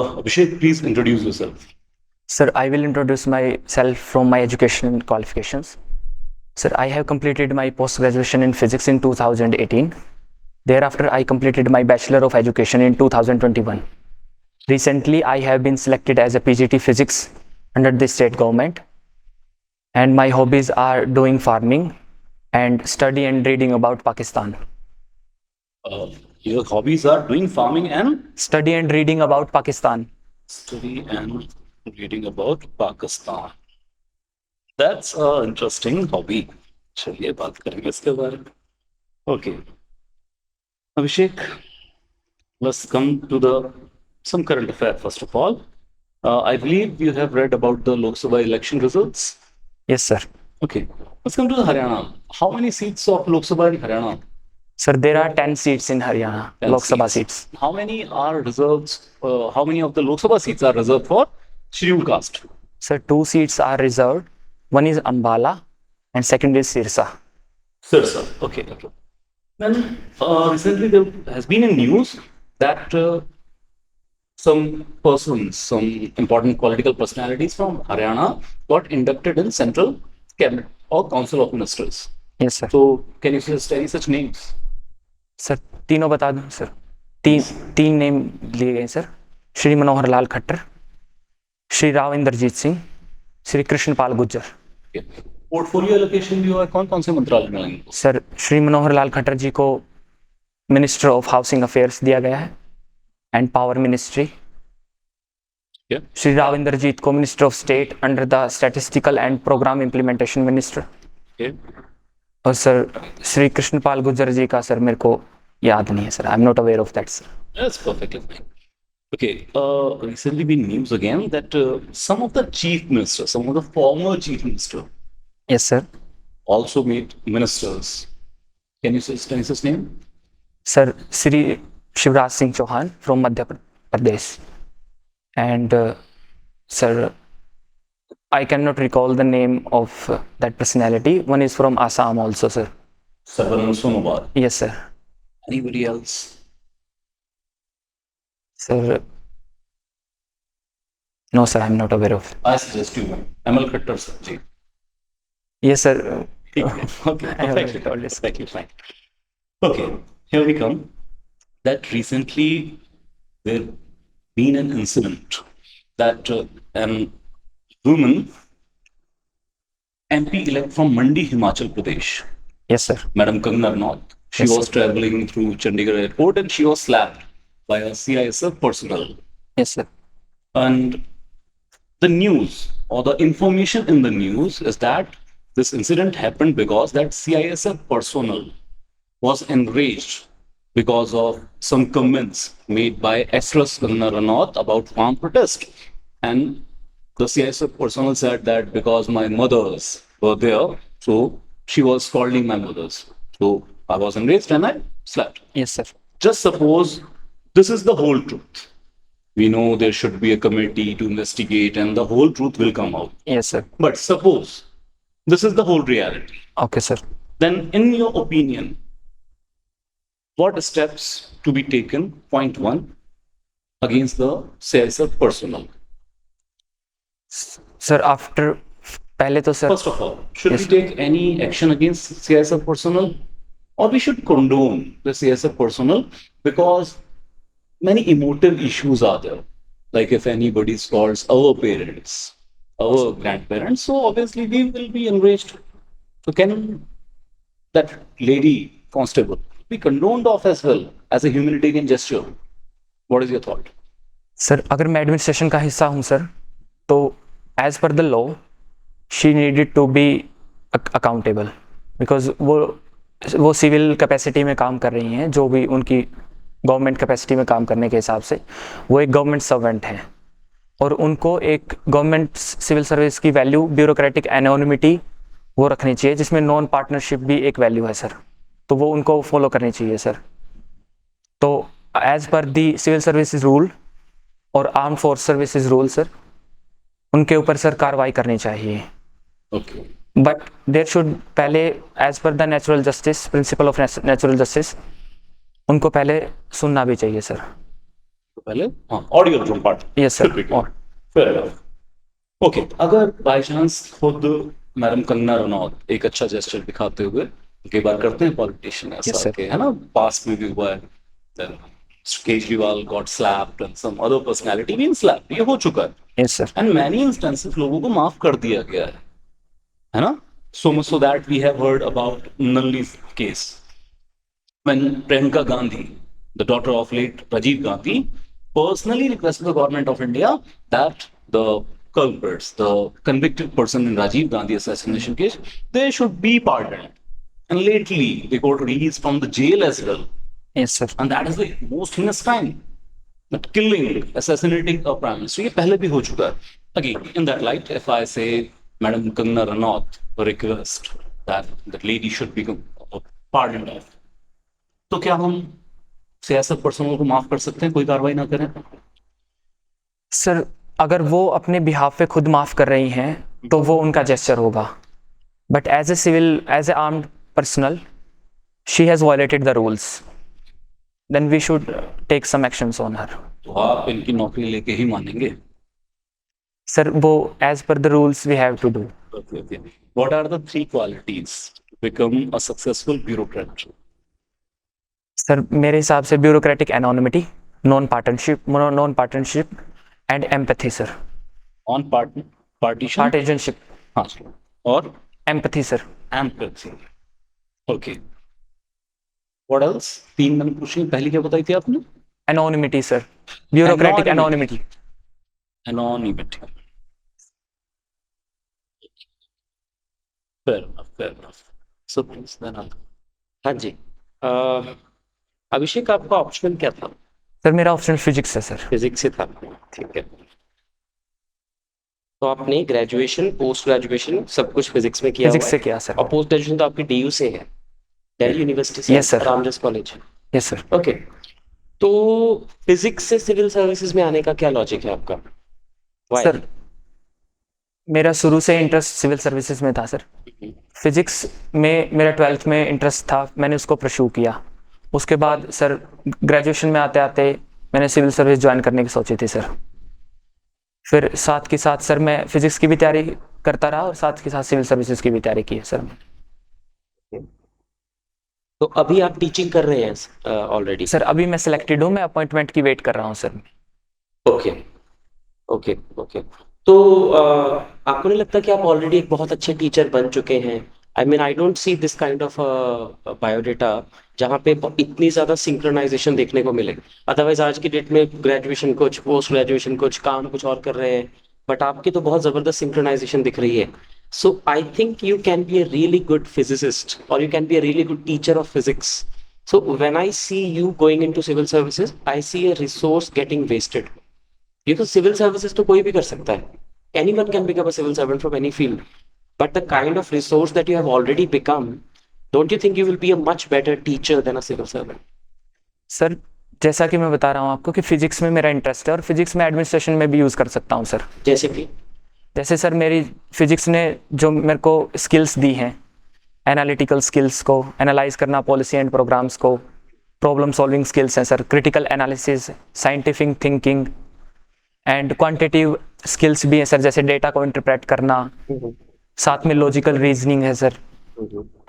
Abhishek, please introduce yourself. Sir, I will introduce myself from my education qualifications. Sir, I have completed my post-graduation in physics in 2018. Thereafter, I completed my Bachelor of Education in 2021. Recently, I have been selected as a PGT Physics under the state government. And my hobbies are doing farming and study and reading about Pakistan. Your hobbies are doing farming and Study and reading about Pakistan. study and reading about Pakistan. That's an interesting hobby. चलिए बात करेंगे इसके बारे में. Okay, Abhishek, let's come to the some current affair first of all. I believe you have read about the Lok Sabha election results. Yes, sir. Okay, let's come to the Haryana. How many seats of Lok Sabha in Haryana? Sir, there are 10 seats in Haryana, 10 Lok Sabha seats. How many are reserved? How many of the Lok Sabha seats are reserved for scheduled caste? Sir, 2 seats are reserved. One is Ambala and second is Sirsa. Sirsa. Okay. Then recently there has been a news that some persons, some important political personalities from Haryana got inducted in Central Cabinet or Council of Ministers. Yes, sir. So can you suggest any such names? Sir तीनों बता दूं sir. तीन name लिए गए sir. Shri Manohar Lal Khattar, Shri Rao Inderjit Singh, Shri Krishanpal Gujjar. Portfolio allocation भी हुआ है, कौन कौन से मंत्रालय मिलेंगे? सर श्री मनोहर लाल खट्टर जी को मिनिस्टर ऑफ हाउसिंग अफेयर्स दिया गया है and power ministry. Shri Rao Inderjit को minister of state under the statistical and programme implementation minister. और सर श्री कृष्णपाल गुज्जर जी का सर मेरे को याद नहीं है sir. I am not aware of that sir. That's perfectly fine. Okay, recently been news again that some of the chief ministers, some of the former chief minister, yes sir. also made ministers. Can you suggest any such name? Sir Shri Shivraj Singh Chouhan from Madhya Pradesh and sir I cannot recall the name of that personality. One is from Assam also, sir. Sarvanand Sonowal. Yes, sir. Anybody else? Sir, no, sir, I'm not aware of. I suggest you Amal Khattar sir. Ji. Yes, sir. Okay, I already perfectly, told this. perfectly fine. Okay, here we come. That recently there been an incident that an woman MP elect from Mandi, Himachal Pradesh, Yes, sir. Madam Kangana Ranaut, she Yes, was sir. traveling through Chandigarh airport and she was slapped by a CISF personnel. Yes, sir. And the news or the information in the news is that this incident happened because that CISF personnel was enraged because of some comments made by actress Kangana Ranaut about farm protest. And the CISF personnel said that because my mothers were there, so she was scolding my mothers. So I was enraged and I slapped. Yes, sir. Just suppose this is the whole truth. We know there should be a committee to investigate and the whole truth will come out. Yes, sir. But suppose this is the whole reality. Okay, sir. Then, in your opinion, what steps to be taken? Point one, against the CISF personnel. Sir, after पहले तो sir First of all, should Yes, we take any action against CISF personnel, or we should condone the CISF personnel because many emotive issues are there. Like if anybody calls our parents, our grandparents, so obviously we will be enraged. So can that lady constable be condoned of as well as a humanitarian gesture? What is your thought? Sir अगर मैं administration का हिस्सा हूँ sir तो as per the law she needed to be accountable because वो civil capacity में काम कर रही हैं. जो भी उनकी गवर्नमेंट कैपेसिटी में काम करने के हिसाब से वो एक गवर्नमेंट सर्वेंट हैं और उनको एक गवर्नमेंट सिविल सर्विस की वैल्यू ब्यूरोक्रेटिक एनोनिमिटी वो रखनी चाहिए जिसमें नॉन पार्टनरशिप भी एक वैल्यू है सर. तो वो उनको फॉलो करनी चाहिए सर. तो as per the civil services rule और arm force services rule sir उनके ऊपर सर कार्रवाई करनी चाहिए. Okay. बट देयर शुड पहले as per the natural justice principle of natural justice उनको पहले सुनना भी चाहिए सर. पहले हाँ audio drone part Yes, sir. और ओके अगर बाय चांस खुद मैडम कंगना रनौत एक अच्छा जेस्चर दिखाते हुए कई बार करते हैं पॉलिटिशियन Yes, ऐसा sir. कि है ना पास में भी हुआ है then Kejriwal got slapped and some other personality being slapped ये हो चुका है Yes, sir. And many instances लोगों को माफ कर दिया गया है ना so much so that we have heard about Nalli's case when Priyanka Gandhi, the daughter of late Rajiv Gandhi, personally requested the government of India that the culprits, the convicted person in Rajiv Gandhi assassination case, they should be pardoned. And lately, they got released from the jail as well. Yes, sir. And that is the most heinous crime. But killing, assassinating a prime minister, ये पहले भी हो चुका है. Again, in that light, if I say Madam Kangana Ranaut request that the lady should be pardoned of, तो क्या हम सियासत पर्सनल को माफ कर सकते हैं कोई कार्रवाई ना करें? सर अगर वो अपने बिहाफ पे खुद माफ कर रही हैं तो वो उनका जेस्चर होगा, but as a civil, as a armed personnel, she has violated the rules, then we should take some actions on her. तो आप इनकी नौकरी लेके ही मानेंगे? सर वो as per the rules we have to do. Okay, okay. What are the three qualities to become a successful bureaucrat? Sir मेरे हिसाब से bureaucratic anonymity, non partnership and empathy sir. On partition? पार्टिजनशिप, हाँ sir. और empathy sir. empathy. Okay. What else? तीन मैंने पूछी, पहली क्या बताई थी आपने? Anonymity sir, bureaucratic anonymity. Anonymity. Fair enough, fair enough. So please then I'll... हाँ जी. अभिषेक आपका ऑप्शन क्या था? सर मेरा ऑप्शन फिजिक्स है सर. फिजिक्स से था. ठीक है. तो आपने ग्रेजुएशन, पोस्ट ग्रेजुएशन सब कुछ फिजिक्स में किया फिजिक्स हुआ से है? किया सर. और पोस्ट ग्रेजुएशन तो आपकी डीयू से है, दिल्ली यूनिवर्सिटी से? Yes, sir. Ramjas college. Yes sir. Okay. तो फिजिक्स से सिविल सर्विसेज में आने का क्या लॉजिक है आपका? Why? सर मेरा शुरू से इंटरेस्ट सिविल सर्विसेज में था सर. फिजिक्स में मेरा 12th में इंटरेस्ट था, मैंने उसको परस्यू किया. उसके बाद सर ग्रेजुएशन में आते आते मैंने सिविल सर्विस ज्वाइन करने की सोची थी सर. फिर साथ के साथ सर मैं फिजिक्स की भी तैयारी करता रहा और साथ के साथ सिविल सर्विसेज की भी तैयारी की है सर. तो अभी आप टीचिंग कर रहे हैं ऑलरेडी? सर अभी मैं सिलेक्टेड हूँ, मैं अपॉइंटमेंट की वेट कर रहा हूँ सर. Okay okay okay. तो आपको नहीं लगता कि आप ऑलरेडी एक बहुत अच्छे टीचर बन चुके हैं? I mean I don't see this kind of biodata जहाँ पे इतनी ज़्यादा सिंक्रोनाइजेशन देखने को मिले. अदरवाइज आज की डेट में ग्रेजुएशन कुछ, पोस्ट ग्रेजुएशन कुछ, काम कुछ और कर रहे हैं, बट आपकी तो बहुत ज़बरदस्त सिंक्रोनाइजेशन दिख रही है. So I think you can be a really good physicist or you can be a really good teacher of physics. So when I see you going into civil services, I see a resource getting wasted. Because civil services तो कोई भी कर सकता है. Anyone can become a civil servant from any field. But the kind of resource that you have already become, don't you think you will be a much better teacher than a civil servant? Sir जैसा कि मैं बता रहा हूँ आपको कि physics में मेरा इंटरेस्ट है और फिजिक्स में एडमिनिस्ट्रेशन में भी यूज़ कर सकता हूँ सर. जैसे सर मेरी फिजिक्स ने जो मेरे को स्किल्स दी हैं, एनालिटिकल स्किल्स को एनालाइज करना, पॉलिसी एंड प्रोग्राम्स को, प्रॉब्लम सॉल्विंग स्किल्स हैं sir, critical analysis, scientific thinking and quantitative skills भी हैं सर, जैसे डेटा को इंटरप्रेट करना, साथ में लॉजिकल रीजनिंग है sir,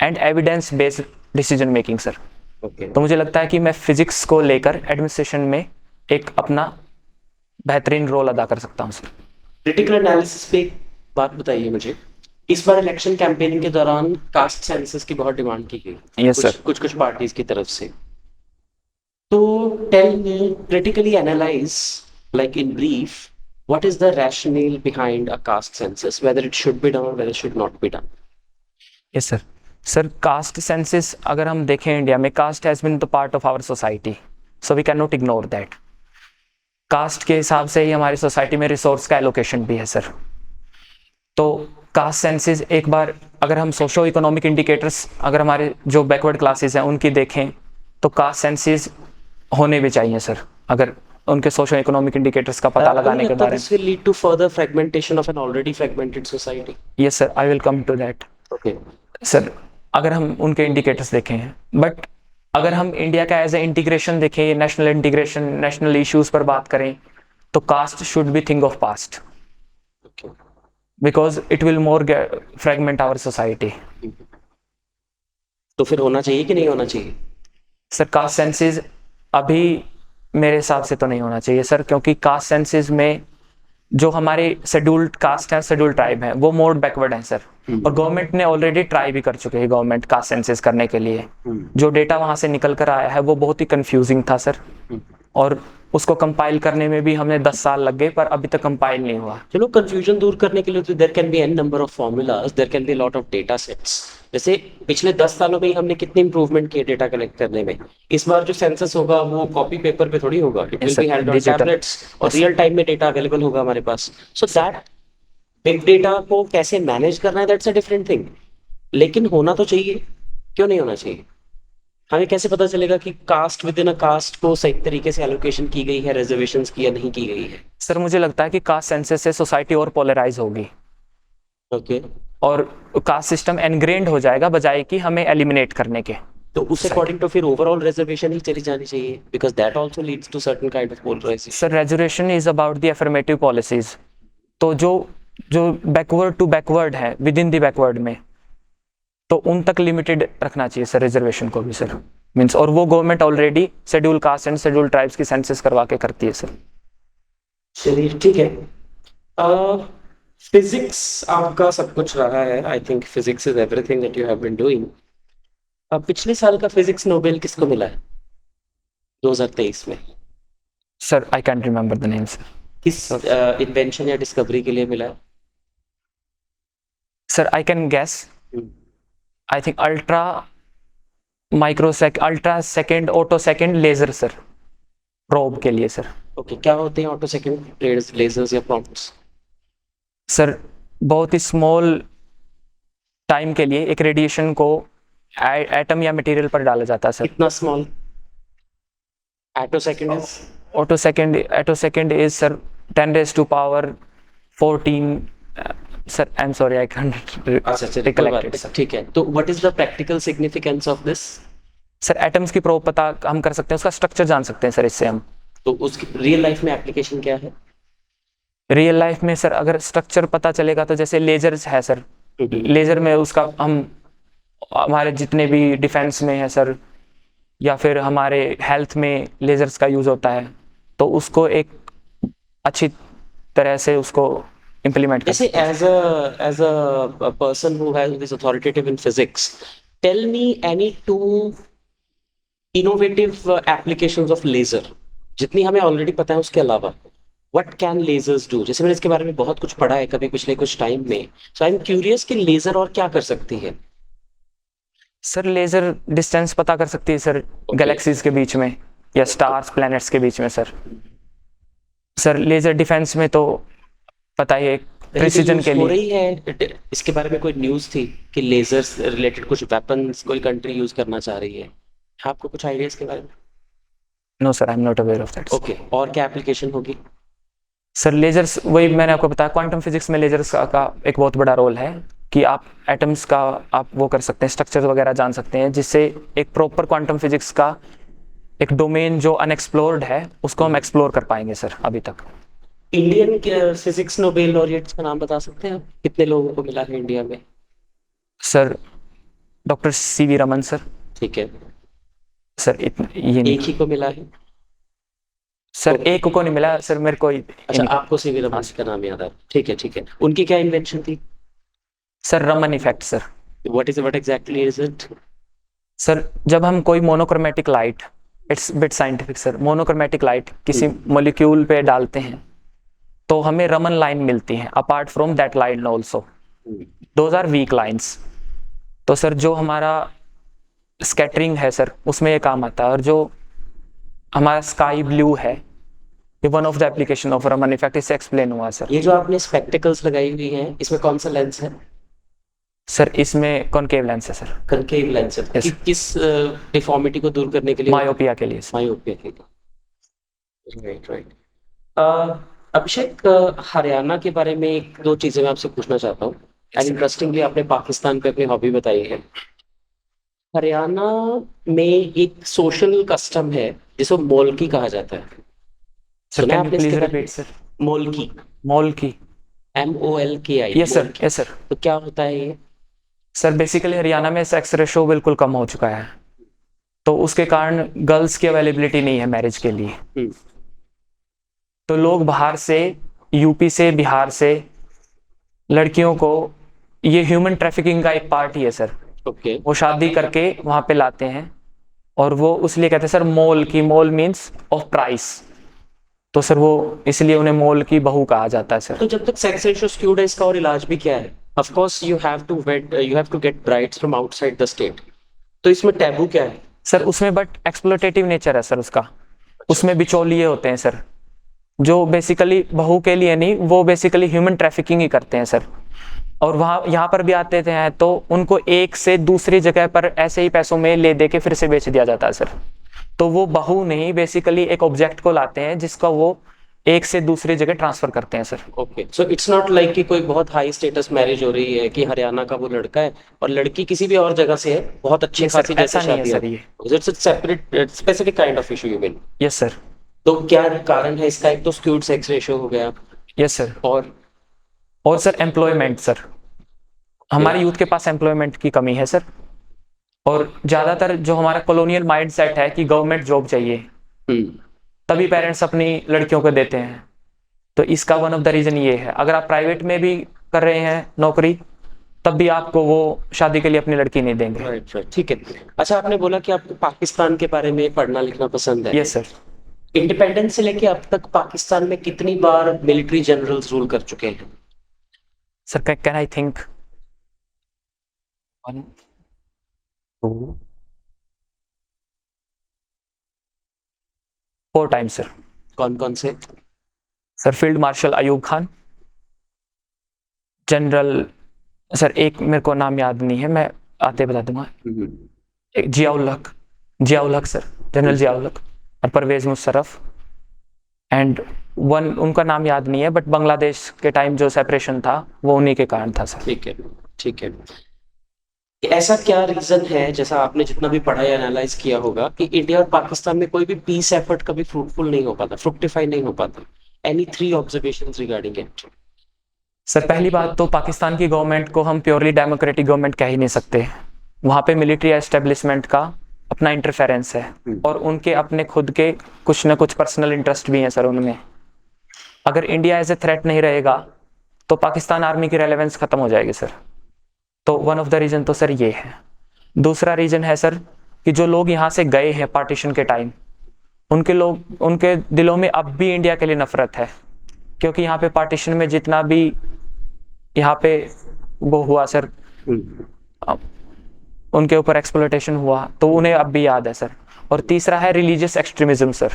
and evidence based decision making sir. तो मुझे लगता है कि मैं फिजिक्स को लेकर एडमिनिस्ट्रेशन में एक अपना बेहतरीन रोल अदा कर सकता हूँ सर. क्रिटिकल एनालिसिस पे एक बात बताइए मुझे. इस बार इलेक्शन कैंपेनिंग के दौरान कास्ट सेंसस की बहुत डिमांड की गई. Yes, sir. कुछ पार्टीज की तरफ से. तो tell me, critically analyse, like in brief, what is the rationale behind a caste census, whether it should be done or whether it should not be done? Yes sir. Sir caste census अगर हम देखें India में, caste has been the part of our society, so we can not ignore that. Caste के हिसाब से ही हमारी society में resource का एलोकेशन भी है सर. तो कास्ट सेंसस एक बार अगर हम सोशो इकोनॉमिक इंडिकेटर्स, अगर हमारे जो बैकवर्ड क्लासेस हैं उनकी देखें तो कास्ट सेंसस होने भी चाहिए सर, अगर उनके सोशो इकोनॉमिक इंडिकेटर्स का पता लगाने के बारे में. This will lead to further fragmentation of an already fragmented society. Yes sir, I will come to that. Okay. Sir अगर हम उनके इंडिकेटर्स देखें, बट अगर हम इंडिया का एज ए इंटीग्रेशन देखें, नेशनल इंटीग्रेशन, नेशनल इश्यूज पर बात करें, तो caste should be thing of past, okay, because it will more fragment our society. तो फिर होना चाहिए कि नहीं होना चाहिए? सर कास्ट सेंसेस अभी मेरे हिसाब से तो नहीं होना चाहिए सर, क्योंकि कास्ट सेंसेस में जो हमारे शेड्यूल्ड कास्ट है, शेड्यूल्ड ट्राइब है, वो मोर बैकवर्ड है सर. और गवर्नमेंट ने ऑलरेडी ट्राई भी कर चुके हैं गवर्नमेंट कास्ट सेंसेस करने के लिए. जो डेटा वहां से निकल कर आया है वो बहुत ही कंफ्यूजिंग था सर, और उसको कंपाइल करने में भी हमें 10 साल लग गए, पर अभी तक कंपाइल नहीं हुआ. चलो, कंफ्यूजन दूर करने के लिए तो there can be an number of formulas, there can be lot of data sets. जैसे पिछले 10 सालों में ही हमने कितनी इंप्रूवमेंट की है डेटा कलेक्ट करने में. इस बार जो सेंसस होगा वो कॉपी पेपर पे थोड़ी होगा, it will sir, be held on digital. Tablets, और रियल टाइम में डेटा अवेलेबल होगा हमारे पास. सो दैट बिग डेटा को कैसे मैनेज करना है, दैट्स अ डिफरेंट थिंग. लेकिन होना तो चाहिए, क्यों नहीं होना चाहिए? हमें कैसे पता चलेगा कि caste within a caste को सही तरीके से एलोकेशन की गई है, रिजर्वेशंस की या नहीं की गई है? सर मुझे लगता है कि कास्ट सेंसस से सोसाइटी और पोलराइज होगी, ओके, और कास्ट सिस्टम एनग्रेन्ड हो जाएगा बजाय कि हमें एलिमिनेट करने के. तो उस अकॉर्डिंग तो फिर ओवरऑल रिजर्वेशन ही चली जानी चाहिए, because that also leads to certain kind of polarisation. Sir reservation is about the affirmative policies. तो जो जो बैकवर्ड टू बैकवर्ड है विद इन द बैकवर्ड में, तो उन तक लिमिटेड रखना चाहिए सर रिजर्वेशन को भी सर. मीन्स, और वो government already schedule caste and schedule tribes की सेंसस करवा के करती है सर. चलिए ठीक है. फिजिक्स आपका सब कुछ रहा है. I think physics is everything that you have been doing. पिछले साल का फिजिक्स नोबेल किसको मिला है 2023 में? Sir I can remember the names. किस इन्वेंशन या डिस्कवरी के लिए मिला है? Sir I can guess. I think ultra ultra second attosecond laser sir, probe के लिए सर. ओके, क्या होते हैं ऑटो सेकंड लेजर्स या प्रॉम्प्ट्स? सर बहुत ही स्मॉल टाइम के लिए एक रेडिएशन को एटम या मटेरियल पर डाला जाता है सर. कितना small? Attosecond is Atto second is sir 10 raised to power 14. Sir, I'm sorry, I can't अच्छा, recollect it, sir. ठीक है. तो what is the practical significance of this? Sir atoms की प्रोब पता हम कर सकते हैं, उसका स्ट्रक्चर जान सकते हैं सर इससे हम. तो उसकी रियल लाइफ में एप्लीकेशन क्या है? रियल लाइफ में सर अगर स्ट्रक्चर पता चलेगा तो जैसे लेजर्स है सर, लेजर में उसका हम हमारे जितने भी डिफेंस में है सर, या फिर हमारे हेल्थ में लेजर्स का यूज होता है, तो उसको एक अच्छी तरह से उसको इम्प्लीमेंट कर. जैसे as a person who is authoritative in physics, tell me any two innovative applications of laser, जितनी हमें ऑलरेडी पता है उसके अलावा. What can lasers do? जैसे मैंने इसके बारे में बहुत कुछ पढ़ा है कभी पिछले कुछ टाइम में, सो आई एम क्यूरियस कि लेजर और क्या कर सकती है. सर लेजर डिस्टेंस पता कर सकती है सर, गैलेक्सीज के बीच में या स्टार्स प्लैनेट्स के बीच में सर. सर लेजर डिफेंस में तो पता ही है, प्रिसीजन के हो लिए. रही है. इसके बारे में कोई न्यूज़ थी कि लेजर्स रिलेटेड कुछ वेपन्स कोई कंट्री यूज करना चाह रही है? आपको कुछ आइडिया इसके बारे में? No sir, I am not aware of that. Okay, और क्या एप्लीकेशन होगी? सर लेजर्स, वही मैंने आपको बताया, क्वांटम फिजिक्स में लेजर्स का एक बहुत बड़ा रोल है कि आप एटम्स का आप वो कर सकते हैं, स्ट्रक्चर वगैरह जान सकते हैं, जिससे एक प्रॉपर क्वांटम फिजिक्स का एक डोमेन जो अनएक्सप्लोर्ड है उसको हम एक्सप्लोर कर पाएंगे सर अभी तक. इंडियन फिजिक्स नोबेल लॉरिएट्स का नाम बता सकते हैं आप? कितने लोगों को मिला है इंडिया में? Sir doctor CV Raman sir. ठीक है. सर ये नहीं एक ही को मिला है? सर, एक को नहीं मिला सर मेरे को. अच्छा, आपको सीवी रमन का नाम याद है. ठीक है, ठीक है. उनकी क्या इन्वेंशन थी? Sir Raman effect sir. What exactly is it? Sir जब हम कोई monochromatic light, it's bit scientific sir, monochromatic light किसी मॉलिक्यूल पे डालते हैं तो हमें रमन लाइन मिलती है. Apart from that line also those are weak lines. तो सर जो हमारा स्कैटरिंग है सर उसमें ये काम आता है, और जो हमारा स्काई ब्लू है ये one of the application of Raman effect, इससे एक्सप्लेन हुआ सर. ये जो आपने स्पेक्टिकल्स लगाई हुई हैं, इसमें कौन सा लेंस है? सर इसमें कॉनकेव लेंस है सर. कनकेव लेंस है. Yes. किस डिफॉर्मिटी को दूर करने के लिए? मायोपिया के लिए सर. मायोपिया के लिए. Right, right. अभिषेक, हरियाणा के बारे में एक दो चीजें मैं आपसे पूछना चाहता हूँ. एंड इंटरेस्टिंगली आपने पाकिस्तान पे अपनी हॉबी बताई है. हरियाणा में एक सोशल कस्टम है जिसको मोल्की कहा जाता है। सर सुना है कैन यू आपने प्लीज इसके बारे रिपीट में? सर? मोल्की, मॉल की? MOLKI, यस सर, मोल्की। Yes sir. तो क्या होता है ये? सर बेसिकली हरियाणा में सेक्स रेशो बिल्कुल कम हो चुका है, तो उसके कारण गर्ल्स की अवेलेबिलिटी नहीं है मैरिज के लिए। हम्म, तो लोग बाहर से, यूपी से, बिहार से लड़कियों को, ये ह्यूमन ट्रैफिकिंग का एक पार्ट ही है सर। ओके। वो शादी करके वहां पे लाते हैं, और वो उसलिए कहते हैं सर मोल की, मोल मीन्स ऑफ प्राइस। तो सर वो इसलिए उन्हें मोल की बहू कहा जाता है सर। तो जब तक सेक्स रेशियो स्क्यूड है, इसका और इलाज भी क्या है? Of course you have to get brides from outside the state. तो इसमें टैबू क्या है? सर उसमें बट एक्सप्लोटेटिव नेचर है सर उसका। उसमें बिचौलिए होते हैं सर, जो बेसिकली बहू के लिए नहीं, वो बेसिकली ह्यूमन ट्रैफिकिंग ही करते हैं सर। और वहाँ यहाँ पर भी आते थे हैं, तो उनको एक से दूसरी जगह पर ऐसे ही पैसों में ले दे के फिर से बेच दिया जाता है सर। तो वो बहू नहीं, बेसिकली एक ऑब्जेक्ट को लाते हैं जिसका वो एक से दूसरी जगह ट्रांसफर करते हैं sir. Okay, so it's not like कि कोई बहुत हाई स्टेटस मैरिज हो रही है कि हरियाणा का वो लड़का है और लड़की किसी भी और जगह से है, बहुत अच्छी ये सर खासी ऐसा जैसे नहीं है शादी सर है। ये। It's separate specific kind of issue you mean? Yes sir. तो क्या कारण है इसका? एक तो स्क्यूड सेक्स रेशियो हो गया, यस सर। और और सर एम्प्लॉयमेंट सर, हमारे यूथ के पास एम्प्लॉयमेंट की कमी है सर। और ज़्यादातर जो हमारा कॉलोनियल माइंड सेट है कि गवर्नमेंट जॉब चाहिए, हम्म, तभी पेरेंट्स अपनी लड़कियों को देते हैं। तो इसका वन ऑफ द रीज़न ये है, अगर आप प्राइवेट में भी कर रहे हैं नौकरी, तब भी आपको वो शादी के लिए अपनी लड़की नहीं देंगे। राइट राइट, ठीक है। अच्छा, आपने बोला कि आपको पाकिस्तान के बारे में पढ़ना लिखना पसंद है। Yes sir. इंडिपेंडेंस से लेके अब तक पाकिस्तान में कितनी बार मिलिट्री जनरल्स रूल कर चुके हैं? Sir can I think 1 2 4 times sir. कौन कौन से? Sir field marshal Ayub Khan, general, sir एक मेरे को नाम याद नहीं है, मैं आते बता दूंगा। एक जियाउल हक, जियाउल हक सर, जनरल जियाउल हक, और परवेज मुशर्रफ। एंड वन उनका नाम याद नहीं है, बट बांग्लादेश के टाइम जो सेपरेशन था वो उन्हीं के कारण था सर। ठीक है, ठीक है। ऐसा क्या रीजन है, जैसा आपने जितना भी पढ़ा या एनालाइज किया होगा, कि इंडिया और पाकिस्तान में कोई भी पीस एफर्ट कभी फ्रूटफुल नहीं हो पाता, फ्रुक्टिफाई नहीं हो पाता? Any 3 observations regarding it? Sir पहली बात तो पाकिस्तान की गवर्नमेंट को हम प्योरली डेमोक्रेटिक गवर्नमेंट कह ही नहीं सकते। वहाँ पे मिलिट्री एस्टेब्लिशमेंट का अपना इंटरफेरेंस है, और उनके अपने खुद के कुछ ना कुछ पर्सनल इंटरेस्ट भी हैं सर उनमें। अगर इंडिया एज ए थ्रेट नहीं रहेगा तो पाकिस्तान आर्मी की रेलेवेंस खत्म हो जाएगी सर। तो वन ऑफ द रीजन तो सर ये है। दूसरा रीजन है सर कि जो लोग यहाँ से गए हैं पार्टीशन के टाइम, उनके दिलों में अब भी इंडिया के लिए नफरत है, क्योंकि यहाँ पे पार्टीशन में जितना भी यहाँ पे वो हुआ सर, उनके ऊपर एक्सप्लॉयटेशन हुआ, तो उन्हें अब भी याद है सर। और तीसरा है रिलीजियस एक्सट्रीमिज्म सर,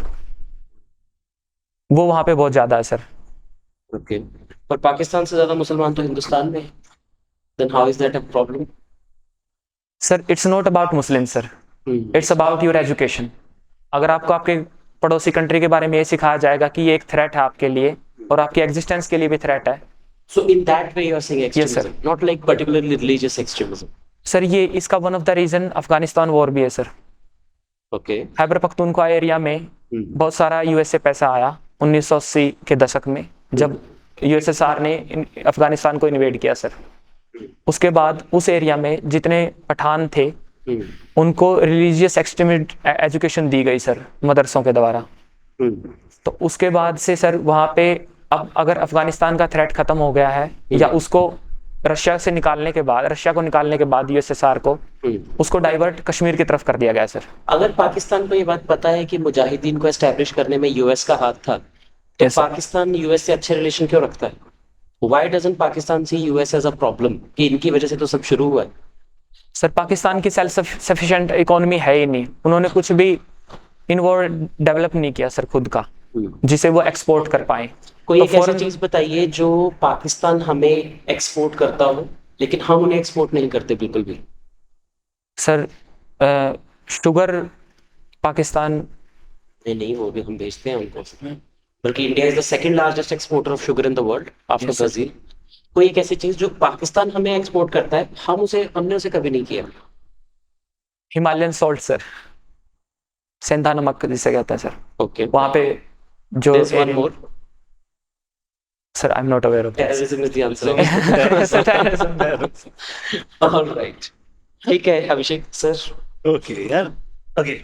वो वहाँ पे बहुत ज्यादा है सर। ओके, पर पाकिस्तान से ज्यादा मुसलमान तो हिंदुस्तान में है, then how is that a problem? Sir it's not about Muslim sir, it's about your education. अगर आपको आपके पड़ोसी कंट्री के बारे में ये सिखाया जाएगा कि ये एक थ्रेट है आपके लिए, और आपकी एग्जिस्टेंस के लिए भी थ्रेट है। So in that way you are saying Yes, sir. extremism, not like particularly religious extremism. Sir ये इसका one of the reason Afghanistan war भी है sir. Okay. Khyber Pakhtunkhwa area में बहुत सारा यूएसए पैसा आया 1980 के दशक में, जब यूएसएसआर ने अफगानिस्तान को इन्वेड किया सर। उसके बाद उस एरिया में जितने पठान थे उनको रिलीजियस एक्सट्रीमिस्ट एजुकेशन दी गई सर मदरसों के द्वारा। तो उसके बाद से सर वहाँ पे अब अगर अफगानिस्तान का थ्रेट खत्म हो गया है, या उसको रशिया को निकालने के बाद यूएसएसआर को उसको डाइवर्ट कश्मीर की तरफ कर दिया गया सर। अगर पाकिस्तान को ये बात पता है कि मुजाहिदीन को एस्टैब्लिश करने में यूएस का हाथ था, तो Yes, sir. पाकिस्तान यूएस से अच्छे रिलेशन क्यों रखता है? Why doesn't Pakistan see US as a problem कि इनकी वजह से तो सब शुरू हुआ है? सर पाकिस्तान की सेल्फ सफिशिएंट इकोनॉमी है ही नहीं, उन्होंने कुछ भी इनवर्ड डेवलप नहीं किया सर खुद का, जिसे वो एक्सपोर्ट कर पाए। कोई तो एक ऐसी foreign- चीज बताइए जो पाकिस्तान हमें एक्सपोर्ट करता हो लेकिन हम उन्हें एक्सपोर्ट नहीं करते बिल्कुल भी। सर शुगर पाकिस्तान, नहीं, वो भी हम बेचते हैं उनको, बल्कि India is the second largest exporter of sugar in the world after Yes, sir. Brazil. कोई एक ऐसी चीज जो पाकिस्तान हमें एक्सपोर्ट करता है, हमने उसे कभी नहीं किया। हिमालयन सॉल्ट सर, सेंधा नमक जिसे कहते हैं सर, ओके, वहाँ पे जो there's one more. Sir I am not aware of Terrorism is the answer. That. All right. ठीक है अभिषेक sir. Okay, yeah. Okay.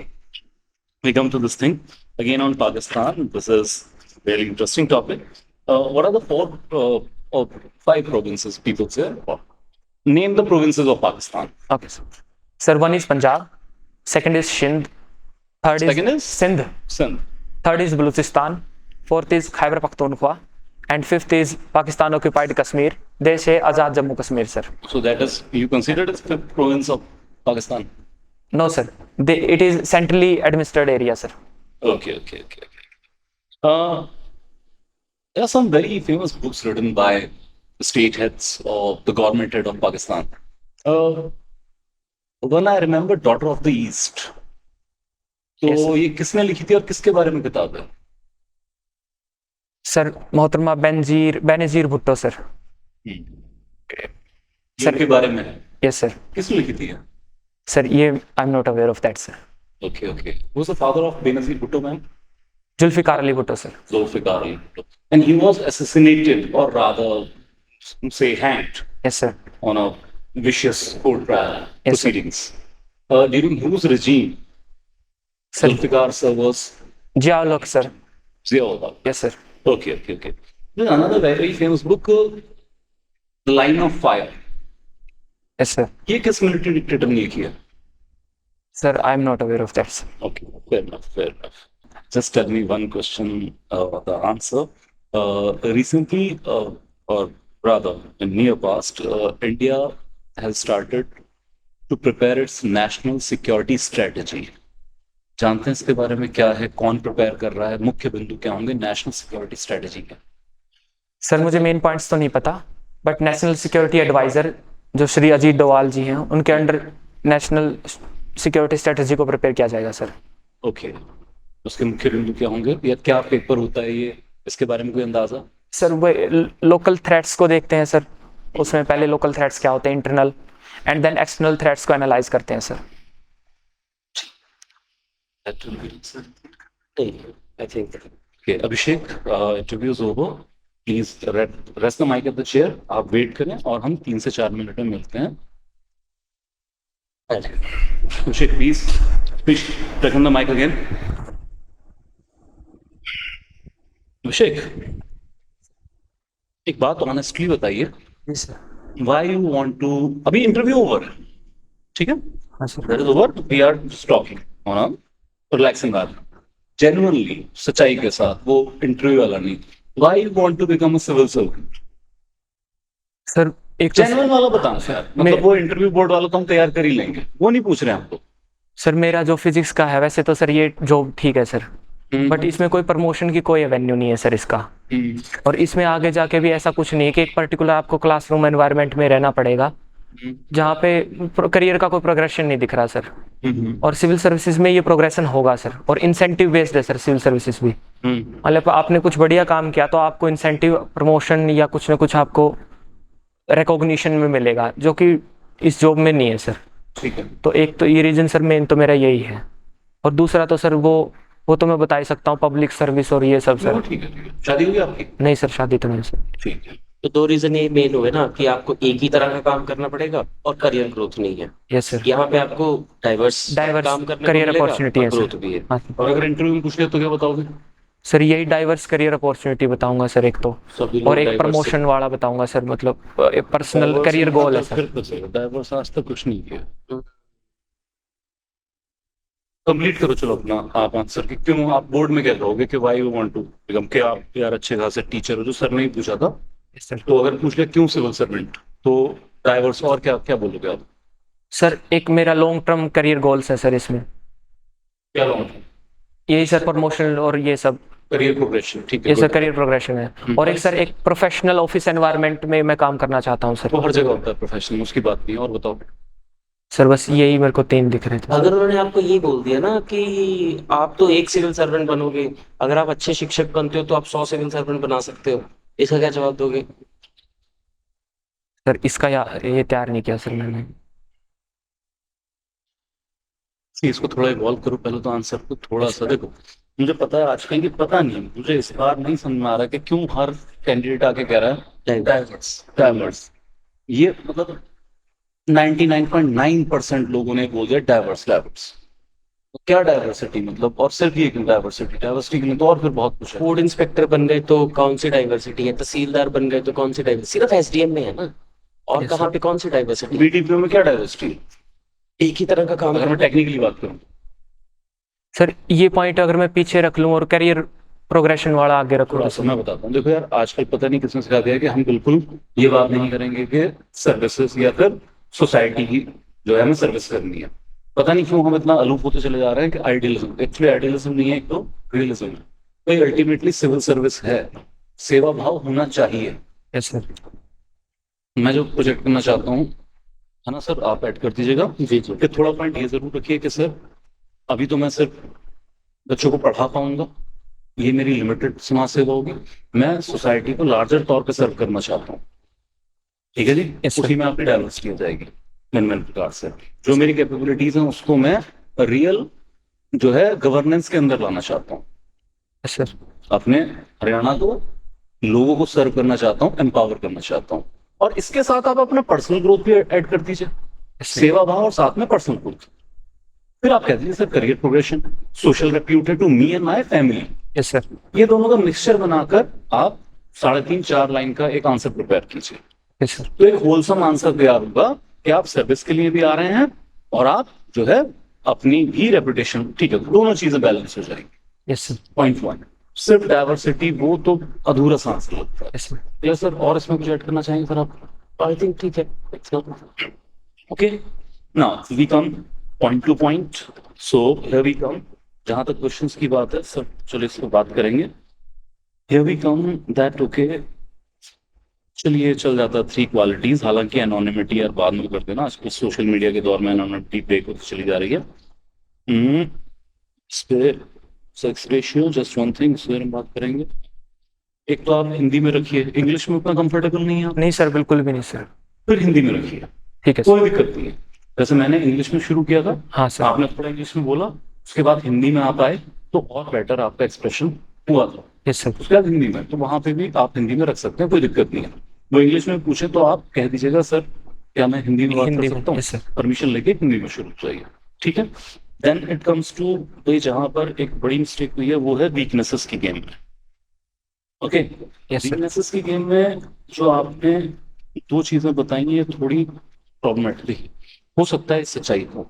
We come to this thing again on Pakistan. This is very interesting topic. What are the four or five provinces people say? Name the provinces of Pakistan. Okay sir, one is Punjab, second is Sindh, third Second is is? Sindh, Sindh. Third is Balochistan, fourth is Khyber Pakhtunkhwa and fifth is Pakistan occupied Kashmir, देश है Azad Jammu Kashmir sir. So that is you considered as fifth province of Pakistan. No sir, it is centrally administered area sir. Okay, okay, okay, okay. There are some very famous books written by the state heads or the government head of Pakistan. One I remember, Daughter of the East. तो Yes, sir. ये किसने लिखी थी और किसके बारे में किताब है? सर मोहतरमा बेनजीर भुट्टो सर। सर के बारे में है। Yes sir. किसने लिखी थी ये? सर ये I am not aware of that sir. Okay, okay. Who's the father of Benazir Bhutto, man? Zulfikar Ali Bhutto sir. Zulfikar Ali Bhutto. And he was assassinated, or rather, say, hanged yes sir. on a vicious court trial Yes, sir. proceedings. During whose regime sir Zulfikar sir was Ziaul Haq sir. Ziaullah? Yes sir. Okay, okay, okay. There's another very famous book, The Line of Fire. Yes sir. ये किस military dictator ने लिखी है? Sir I am not aware of that sir. Okay, fair enough, fair enough. Just tell me one question, the answer. Recently, or rather, in near past, India has started to prepare its national security strategy. जानते हैं इसके बारे में क्या है, कौन prepare कर रहा है, मुख्य बिंदु क्या होंगे नेशनल सिक्योरिटी स्ट्रेटेजी के? सर मुझे मेन पॉइंट्स तो नहीं पता, बट नेशनल सिक्योरिटी एडवाइजर जो श्री अजीत डोवाल जी हैं, उनके अंडर नेशनल सिक्योरिटी स्ट्रेटजी को प्रिपेयर किया जाएगा सर। ओके, उसके मुख्य बिंदु क्या होंगे या क्या पेपर होता है ये, इसके बारे में कोई अंदाजा? सर वो लोकल थ्रेट्स को देखते हैं सर, उसमें पहले लोकल थ्रेट्स क्या होते हैं internal, and then external threats को एनालाइज करते हैं sir. That will be it, sir. I think. Okay, Abhishek, interview is over. Please rest the mic at the chair. आप वेट करें और हम 3 से 4 मिनट में मिलते हैं. Abhishek, please take on the mic again. Abhishek, एक बात ऑनेस्टली बताइए. Why you want to? अभी इंटरव्यू ओवर, ठीक है? हाँ sir. That is over. We are just talking on a relaxing बात. Genuinely, सच्चाई के साथ, वो इंटरव्यू वाला नहीं. Why you want to become a civil servant? Sir एक तो जेन्युइन वाला बताना सर. मतलब वो इंटरव्यू बोर्ड वाला तो हम तैयार कर ही लेंगे. वो नहीं पूछ रहे हैं आपको. सर मेरा जो फिजिक्स का है वैसे तो सर ये जॉब ठीक है सर, बट इसमें कोई प्रमोशन की कोई एवेन्यू नहीं है सर इसका, और इसमें आगे जाके भी ऐसा कुछ नहीं है कि एक पर्टिकुलर आपको क्लासरूम एनवायरनमेंट में रहना पड़ेगा जहाँ पे करियर का कोई प्रोग्रेशन नहीं दिख रहा सर। और सिविल सर्विसेज में ये प्रोग्रेशन होगा सर, और इंसेंटिव बेस्ड है सर सिविल सर्विसेज भी। मतलब आपने कुछ बढ़िया काम किया तो आपको इंसेंटिव, प्रमोशन या कुछ ना कुछ आपको रिकॉग्निशन में मिलेगा, जो कि इस जॉब में नहीं है सर। ठीक है. तो एक तो ये रीजन सर मेन तो मेरा यही है, और दूसरा तो सर वो तो मैं बता ही सकता हूँ, पब्लिक सर्विस और ये सब सर। ठीक है, ठीक है. शादी होगी आपकी? नहीं सर, शादी तो नहीं सर। ठीक है. तो 2 रीजन ये मेन हुए ना कि आपको एक ही तरह का काम करना पड़ेगा और करियर ग्रोथ नहीं है। Yes sir. यहाँ पे आपको डाइवर्स काम करने को career मिलेगा opportunity है और सर। ग्रोथ भी है। हाँ सर। और अगर इंटरव्यू में पूछ लिया तो क्या बताओगे? सर यही डाइवर्स करियर अपॉर्चुनिटी बताऊंगा सर एक तो, सभी लोग और एक diverse प्रमोशन वाला बताऊंगा सर, मतलब पर्सनल करियर गोल है सर। डाइवर्स आज तक कुछ नहीं किया. कंप्लीट करो चलो अपना आप आंसर कि क्यों आप बोर्ड में क्या कहोगे कि why you want to become, कि आप यार अच्छे खासे टीचर हो, जो सर ने ही पूछा था. Yes, sir. तो अगर पूछ लिया क्यों सिविल सर्वेंट, तो डाइवर्स और क्या क्या बोलोगे आप? सर एक मेरा लॉन्ग टर्म करियर गोल्स है सर इसमें, क्या लॉन्ग यही सर प्रमोशन और ये सब, करियर प्रोग्रेशन? ठीक है. ये सर करियर प्रोग्रेशन है। और एक सर एक प्रोफेशनल ऑफिस एनवायरनमेंट में मैं काम करना चाहता हूँ सर। वो हर जगह होता है प्रोफेशनल, उसकी बात नहीं है. और बताओ. सर बस यही मेरे को 3 दिख रहे थे। अगर उन्होंने आपको ये बोल दिया ना कि आप तो एक सिविल सर्वेंट बनोगे, अगर आप अच्छे शिक्षक बनते हो तो आप 100 सिविल सर्वेंट बना सकते हो, इसका क्या जवाब दोगे? सर इसका ये तैयार नहीं किया सर मैंने। इसको थोड़ा इवॉल्व करो पहले तो आंसर को थोड़ा सा देखो। मुझे पता है आजकल की पता नहीं, मुझे इस बार नहीं समझ में आ रहा कि क्यों हर कैंडिडेट आके कह रहा है डाइवर्स डाइवर्स। ये मतलब 99.9% लोगों ने बोल दिया डाइवर्स डाइवर्स। तो क्या डाइवर्सिटी मतलब, और सिर्फ ये क्यों डाइवर्सिटी, डाइवर्सिटी के लिए तो और फिर बहुत कुछ है। फूड इंस्पेक्टर बन गए तो कौन सी डाइवर्सिटी है, तहसीलदार बन गए तो कौन सी डाइवर्सिटी, सिर्फ एसडीएम में है ना, और Yes, कहाँ पे कौन सी डाइवर्सिटी, बीडीपीओ में क्या डाइवर्सिटी है? एक ही तरह का काम अगर मैं करना। टेक्निकली बात करूँ सर ये पॉइंट अगर मैं पीछे रख लूँ और करियर प्रोग्रेशन वाला आगे रखूँ थोड़ा तो सा मैं बताता हूँ। देखो यार, आजकल पता नहीं किसने सिखा दिया कि हम बिल्कुल ये बात नहीं करेंगे कि सर्विसेज या फिर सोसाइटी की जो है हमें सर्विस करनी है। पता नहीं क्यों हम इतना अलूप होते चले जा रहे हैं कि आइडियलिज्म, एक्चुअली आइडियलिज्म नहीं है, एक तो रियलिज्म है। तो ये अल्टीमेटली सिविल सर्विस है, सेवा भाव होना चाहिए। Yes sir. मैं जो प्रोजेक्ट करना चाहता हूँ, है ना सर, आप ऐड कर दीजिएगा जी जी। कि थोड़ा पॉइंट ये जरूर रखिए कि सर अभी तो मैं सिर्फ बच्चों को पढ़ा पाऊंगा, ये मेरी लिमिटेड समाज सेवा होगी। मैं सोसाइटी को लार्जर तौर पे सर्व करना चाहता हूँ, ठीक है जी। Yes, sir. उसी में आपकी डाइवर्सिटी हो जाएगी भिन्न प्रकार से। जो मेरी कैपेबिलिटीज हैं उसको मैं रियल जो है गवर्नेंस के अंदर लाना चाहता हूँ। Yes sir. अपने हरियाणा को लोगों को सर्व करना चाहता हूँ, एम्पावर करना चाहता हूँ। और इसके साथ आप अपना पर्सनल ग्रोथ भी ऐड कर दीजिए, सेवा भाव और साथ में पर्सनल ग्रोथ। फिर आप कह दीजिए sir career progression, social reputed to me and my family. Yes sir. ये दोनों का मिक्सचर बनाकर आप 3.5-4 लाइन का एक आंसर प्रिपेयर कीजिए। Yes sir. तो एक होलसम आंसर तैयार होगा कि आप सर्विस के लिए भी आ रहे हैं और आप जो है अपनी भी रेपुटेशन, ठीक है, दोनों चीजें बैलेंस हो जाएंगी। Yes sir. पॉइंट 1, सिर्फ डाइवर्सिटी वो तो अधूरा सा आंसर लगता है। Yes sir. यस सर, और इसमें कुछ ऐड करना चाहेंगे सर आप? आई थिंक ठीक है, it's not. Okay, now we come point to point. So here we come, जहां तक क्वेश्चंस की बात है सर, चलो इस पर बात करेंगे। Here we come that okay, चलिए चल जाता है 3 क्वालिटीज। हालांकि एनोनिमिटी यार बाद में कर देना, आजकल सोशल मीडिया के दौर में एनोनिमिटी ब्रेक होती चली जा रही है। इस पे sex ratio, just one thing, इस बारे में बात करेंगे। एक तो आप हिंदी में रखिए, इंग्लिश में उतना कंफर्टेबल नहीं है आप, नहीं सर, बिल्कुल भी नहीं सर। फिर हिंदी में रखिए, ठीक है सर। कोई दिक्कत नहीं है। जैसे मैंने इंग्लिश में शुरू किया था, हाँ सर। आपने थोड़ा इंग्लिश में बोला, उसके बाद हिंदी में आप आए तो और बेटर आपका एक्सप्रेशन हुआ था। Yes sir. उसके बाद हिंदी में, तो वहां पे भी आप हिंदी में रख सकते हैं, कोई दिक्कत नहीं है। वो इंग्लिश में पूछे तो आप कह दीजिएगा सर क्या मैं हिंदी में बात कर हिंदी में, सकता हूँ, yes, sir. परमिशन लेके हिंदी में शुरू चाहिए, ठीक है। देन इट कम्स टू भाई, जहां पर एक बड़ी मिस्टेक हुई है वो है वीकनेसेस की गेम में। Okay, Yes, sir. वीकनेसेस की गेम में जो आपने 2 चीजें बताई हैं, ये थोड़ी प्रॉब्लमेटिक हो सकता है, सच्चाई हो,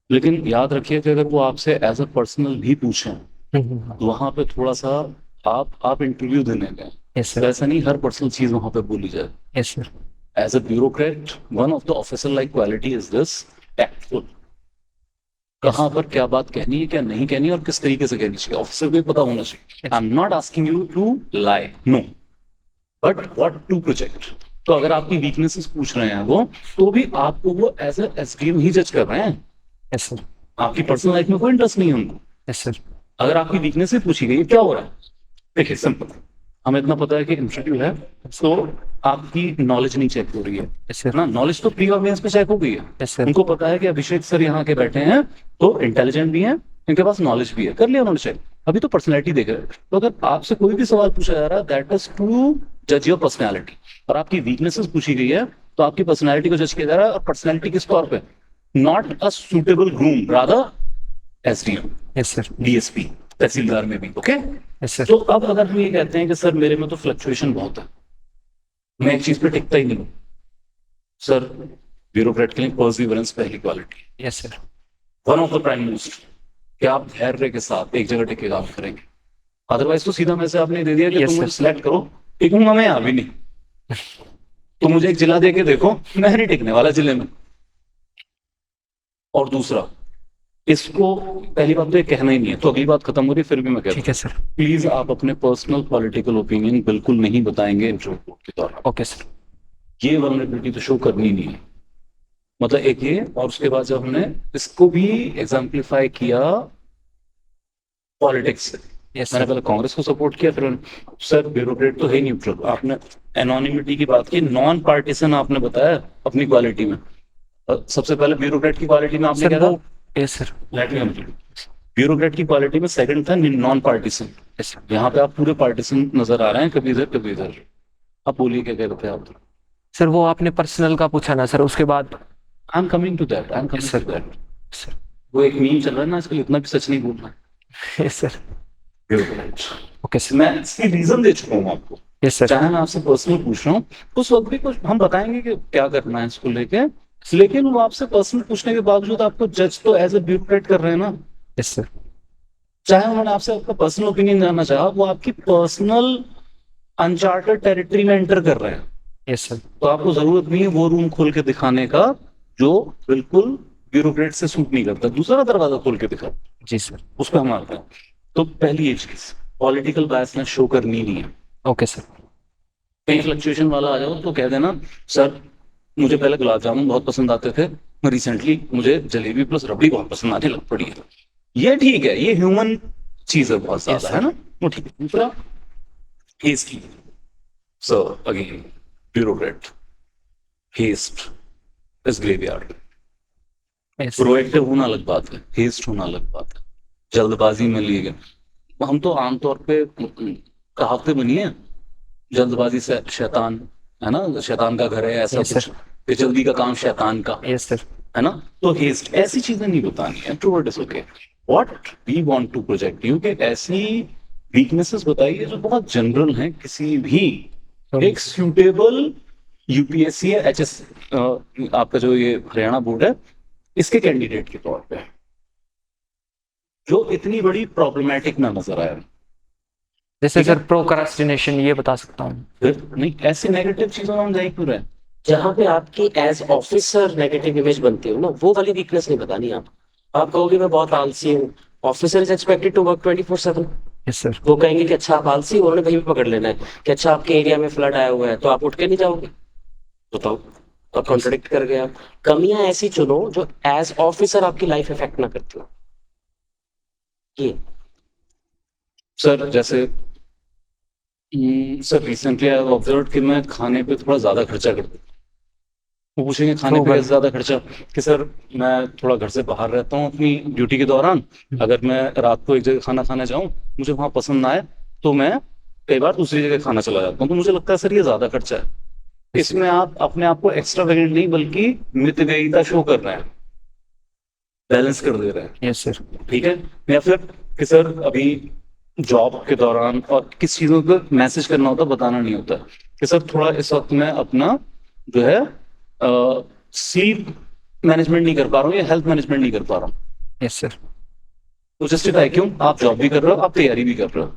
लेकिन याद रखिए कि अगर वो आपसे एज अ पर्सनल भी पूछें तो वहां पे थोड़ा सा आप इंटरव्यू देने गए, यस सर। वैसा नहीं हर पर्सनल चीज वहां पे बोली जाए। Yes sir. As a bureaucrat, one of the officer like quality is this tactful. कहाँ पर क्या बात कहनी है, क्या नहीं कहनी है, और किस तरीके से कहनी चाहिए, ऑफिसर को भी पता होना चाहिए। I am not asking you to lie, no, but what to project. तो अगर आपकी वीकनेसेस पूछ रहे हैं वो, तो भी आपको वो एज ए एसडीएम ही जज कर रहे हैं, यस सर। आपकी पर्सनल लाइफ में कोई इंटरेस्ट नहीं है उनको। Yes sir. अगर आपकी वीकनेस ही पूछी गई, क्या हो रहा है, देखिए सिंपल, हमें इतना पता है कि इंटरव्यू है, तो आपकी नॉलेज नहीं चेक हो रही है, यस सर। ना, नॉलेज तो प्री ऑडियंस पे चेक हो गई है। Yes sir. उनको पता है कि अभिषेक सर यहाँ के बैठे हैं तो इंटेलिजेंट भी हैं, इनके पास नॉलेज भी है, कर लिया उन्होंने चेक। अभी तो पर्सनैलिटी देख रहे हैं। तो अगर आपसे कोई भी सवाल पूछा जा रहा है, दैट इज टू जज योर पर्सनैलिटी, और आपकी वीकनेसेस पूछी गई है तो आपकी पर्सनैलिटी को जज किया जा रहा है। और पर्सनैलिटी किस तौर पे, not a suitable groom, rather SDM, yes sir. DSP, tehsildar में भी। Okay, yes sir. तो अब अगर हम ये कहते हैं कि सर मेरे में तो फ्लक्चुएशन बहुत है, मैं एक चीज पे टिकता ही नहीं हूं, सर ब्यूरोक्रेट के लिए पर्सिवरेंस पहली quality, yes sir. One of the prime most, कि आप धैर्य के साथ एक जगह टिके काम करेंगे। अदरवाइज तो सीधा मैसेज आपने दे दिया कि Yes, तुम sir. मुझे सिलेक्ट करो, टिकूंगा मैं यहाँ भी नहीं, तो मुझे एक जिला दे के देखो, मैं नहीं टिकने वाला जिले में। और दूसरा, इसको पहली बात तो ये कहना ही नहीं है, तो अगली बात खत्म हो रही है, फिर भी मैं कहता ठीक है सर। हूँ प्लीज आप अपने पर्सनल पॉलिटिकल ओपिनियन बिल्कुल नहीं बताएंगे इंटरव्यू के दौरान। Okay sir. ये वल्नरेबिलिटी तो शो करनी नहीं है, मतलब एक ये। और उसके बाद जब हमने इसको भी एग्जाम्पलीफाई किया पॉलिटिक्स से, यस मैंने सर। पहले कांग्रेस को सपोर्ट किया, फिर सर ब्यूरोक्रेट तो है ही न्यूट्रल, आपने एनोनिमिटी की बात की, नॉन पार्टीसन आपने बताया अपनी क्वालिटी में। सबसे पहले ब्यूरोक्रेट की क्वालिटी में आपने सर क्या वो था, yes sir, let me complete. Bureaucrat की क्वालिटी में सेकंड था नॉन पार्टीसन। Yes sir. यहाँ पे आप पूरे पार्टीसन नजर आ रहे हैं, कभी इधर कभी इधर। आप बोलिए क्या कह रहे थे आप? सर वो आपने पर्सनल का पूछा ना सर, उसके बाद I am coming to that, I am coming Yes, sir. To that. Sir, वो एक मीम चल रहा है ना आजकल, इतना भी सच नहीं बोलना। Yes sir, bureaucrat. Okay sir, मैं इसकी रीजन दे चुका हूँ आपको। यस सर, चाहे मैं आपसे पर्सनल पूछ रहा हूँ, उस वक्त भी कुछ हम बताएंगे कि क्या करना है इसको लेके, लेकिन वो आपसे पर्सनल पूछने के बावजूद आपको जज तो एज ए ब्यूरोक्रेट कर रहे हैं ना। यस सर, चाहे उन्होंने आपसे आपका पर्सनल ओपिनियन जानना चाहा, वो आपकी पर्सनल अनचार्टेड टेरिटरी में एंटर कर रहे हैं। यस सर, तो आपको जरूरत नहीं है वो रूम खोल के दिखाने का जो बिल्कुल ब्यूरोक्रेट से सूट नहीं करता। दूसरा दरवाजा खोल के दिखाओ, जी सर, उस पर हम आते हैं। तो पहली ये चीज, पॉलिटिकल बायसनेस शो करनी नहीं है। ओके सर, कहीं फ्लक्चुएशन वाला आ जाओ तो कह देना, सर मुझे पहले गुलाब जामुन बहुत पसंद आते थे, रिसेंटली मुझे जलेबी प्लस रबड़ी बहुत पसंद आने लग पड़ी है। ये ठीक है, ये ह्यूमन चीज है बहुत ज्यादा, Yes, है ना, वो ठीक है। दूसरा haste, so again bureaucrat, haste is graveyard. Yes sir, proactive होना अलग बात है, हेस्ट होना अलग बात है। जल्दबाजी में लिए गए, हम तो आमतौर पे कहावतें बनी है, जल्दबाजी से शैतान, है ना, शैतान का घर है, ऐसा Yes, कुछ, sir. कि जल्दी का काम शैतान का, यस सर, है ना। तो हेस्ट, ऐसी चीजें नहीं बतानी है। Introvert is okay. What we want to project you, कि ऐसी वीकनेसेस बताइए जो बहुत जनरल हैं, किसी भी एक सूटेबल यूपीएससी या एचएस, आपका जो ये हरियाणा बोर्ड है, इसके कैंडिडेट के तौर पे, जो इतनी बड़ी प्रॉब्लमेटिक ना नजर आए। जैसे ठीक है। सर प्रोक्रास्टिनेशन, ये बता सकता हूँ। फिर नहीं, ऐसी नेगेटिव चीजों में हम जाए क्यों रहे हैं? जहां पे आपकी एज ऑफिसर नेगेटिव इमेज बनती हो ना, वो वाली वीकनेस नहीं बतानी आप कहोगे मैं बहुत आलसी हूँ। Officer is expected to work 24/7। Yes sir, वो कहेंगे कि अच्छा आप आलसी हो, उन्होंने वहीं पे पकड़ लेना है कि अच्छा आपके एरिया में फ्लड आया हुआ है, तो आप उठ के नहीं जाओगे। बताओ, तो कॉन्ट्रडिक्ट कर गया। कमियां ऐसी चुनो जो एज ऑफिसर आपकी लाइफ इफेक्ट ना करती हो। ये सर जैसे सर रिसेंटली आई ऑब्जर्व कि मैं खाने पे थोड़ा ज्यादा खर्चा करता हूँ। वो पूछेंगे खाने पे Frugal. कैसे ज्यादा खर्चा, कि सर मैं थोड़ा घर से बाहर रहता हूँ अपनी ड्यूटी के दौरान, अगर मैं रात को एक जगह खाना खाने जाऊँ, मुझे वहां पसंद ना आए, तो मैं कई बार दूसरी जगह खाना चला जाता हूँ। तो मुझे लगता है सर ये ज्यादा खर्चा है। इसमें आप अपने आप को एक्स्ट्रा वेगेंट नहीं बल्कि मितव्ययिता शो कर रहे हैं, बैलेंस कर दे रहे हैं। यस सर, ठीक है। या फिर कि सर अभी जॉब के दौरान और किस चीजों को मैसेज करना होता है, बताना नहीं होता, कि सर थोड़ा इस वक्त मैं अपना जो है स्लीप मैनेजमेंट नहीं कर पा रहा हूँ या हेल्थ मैनेजमेंट नहीं कर पा रहा हूँ। यस सर, तो जस्टिफाई क्यों, आप जॉब भी कर रहे हो, आप तैयारी भी कर रहे हो,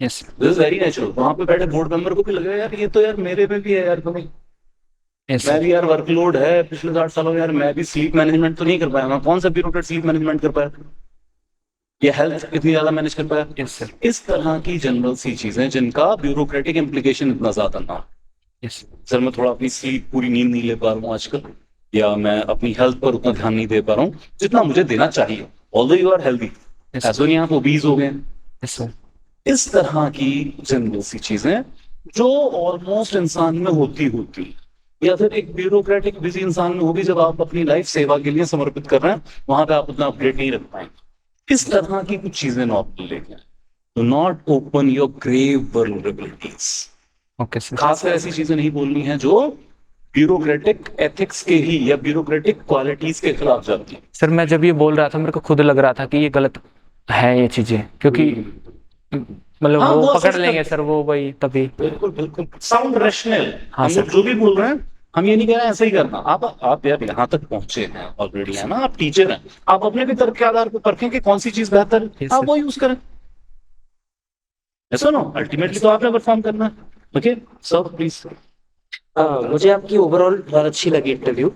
yes this is very natural. वहां पे बैठे बोर्ड मेंबर को भी लगेगा यार ये तो यार मेरे में भी है यार कमी, यस मैं सर, भी यार वर्कलोड है पिछले 60 सालों में, यार मैं भी स्लीप मैनेजमेंट तो नहीं कर पाया, मैं कौन सा ब्यूरोक्रेट स्लीप मैनेजमेंट कर पाया या हेल्थ इतनी ज्यादा मैनेज कर पाया। यस सर, इस तरह की जनरल सी चीजें जिनका ब्यूरोक्रेटिक इम्प्लीकेशन इतना ज्यादा ना हो। यस सर मैं थोड़ा अपनी स्लीप, पूरी नींद नहीं ले पा रहा हूँ आजकल, या मैं अपनी हेल्थ पर उतना ध्यान नहीं दे पा रहा हूँ जितना मुझे देना चाहिए, although you are healthy, Yes. ऐसा नहीं आप ओबीज हो गए। यस सर, इस तरह की जनरल सी चीजें जो ऑलमोस्ट इंसान में होती या फिर एक ब्यूरोक्रेटिक बिजी इंसान में होगी, जब आप अपनी लाइफ सेवा के लिए समर्पित कर रहे हैं, वहां पे आप उतना अपडेट नहीं रख पाएंगे। इस तरह की कुछ चीजें नॉर्मल लेके do not open your grave vulnerabilities. Okay sir, खासकर ऐसी चीजें नहीं बोलनी है जो ब्यूरोक्रेटिक एथिक्स के ही या ब्यूरोक्रेटिक क्वालिटीज के खिलाफ जाती है। सर मैं जब ये बोल रहा था मेरे को खुद लग रहा था कि ये गलत है ये चीजें, क्योंकि मतलब हाँ, वो वो पकड़ सच लेंगे में। सर, वो वही तभी। बिल्कुल बिल्कुल साउंड रैशनल। हाँ, हम लोग सर। जो भी बोल रहे हैं, हम ये नहीं कह रहे हैं ऐसा ही करना। आप यार यहाँ तक पहुंचे हैं ऑलरेडी, है ना, आप टीचर हैं, आप अपने भी तर्क के आधार पर परखें कि कौन सी चीज बेहतर है, Yes, आप sir. वो यूज करें। ऐसा नो, अल्टीमेटली तो आपने परफॉर्म करना है। Okay sir please. मुझे आपकी ओवरऑल बहुत अच्छी लगी इंटरव्यू,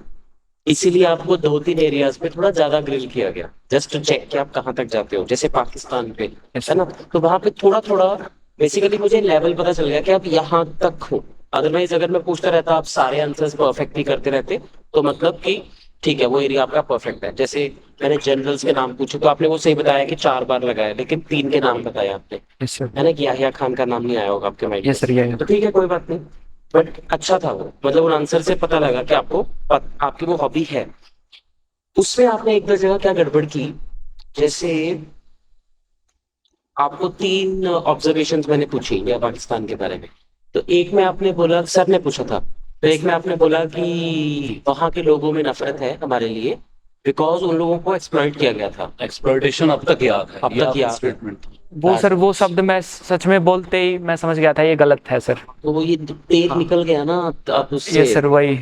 इसीलिए आपको 2-3 एरियाज पे थोड़ा ज्यादा ग्रिल किया गया, जस्ट टू चेक कि आप कहाँ तक जाते हो। जैसे पाकिस्तान पे, Yes, है ना, तो वहां पे थोड़ा थोड़ा बेसिकली मुझे लेवल पता चल गया कि आप यहाँ तक हो। अदरवाइज अगर मैं पूछता रहता, आप सारे आंसर्स परफेक्टली करते रहते, तो मतलब कि ठीक है वो एरिया आपका परफेक्ट है। जैसे मैंने जनरल्स के नाम पूछे तो आपने वो सही बताया कि 4 बार लगाया, लेकिन 3 के नाम बताया आपने, यस सर, है ना, कि याहिया खान का नाम नहीं आया होगा आपके माइंड यस सर, में। तो ठीक है कोई बात नहीं, बट अच्छा था वो, मतलब उन आंसर से पता लगा कि आपको आपकी वो हॉबी है। उसमें आपने एक दो जगह क्या गड़बड़ की, जैसे आपको 3 ऑब्जर्वेशंस मैंने पूछी इंडिया पाकिस्तान के बारे में। तो एक में आपने बोला, सर ने पूछा था, तो एक में आपने बोला कि वहां के लोगों में नफरत है हमारे लिए बिकॉज उन लोगों को एक्सप्लॉइट किया गया था। एक्सप्लॉयटेशन अब तक याद है, अब ये तक आपका याद है। स्टेटमेंट। वो सर वो शब्द मैं सच में बोलते ही मैं समझ गया था ये गलत है सर। तो वो ये तेल निकल गया ना अब ये उससे, सर वही।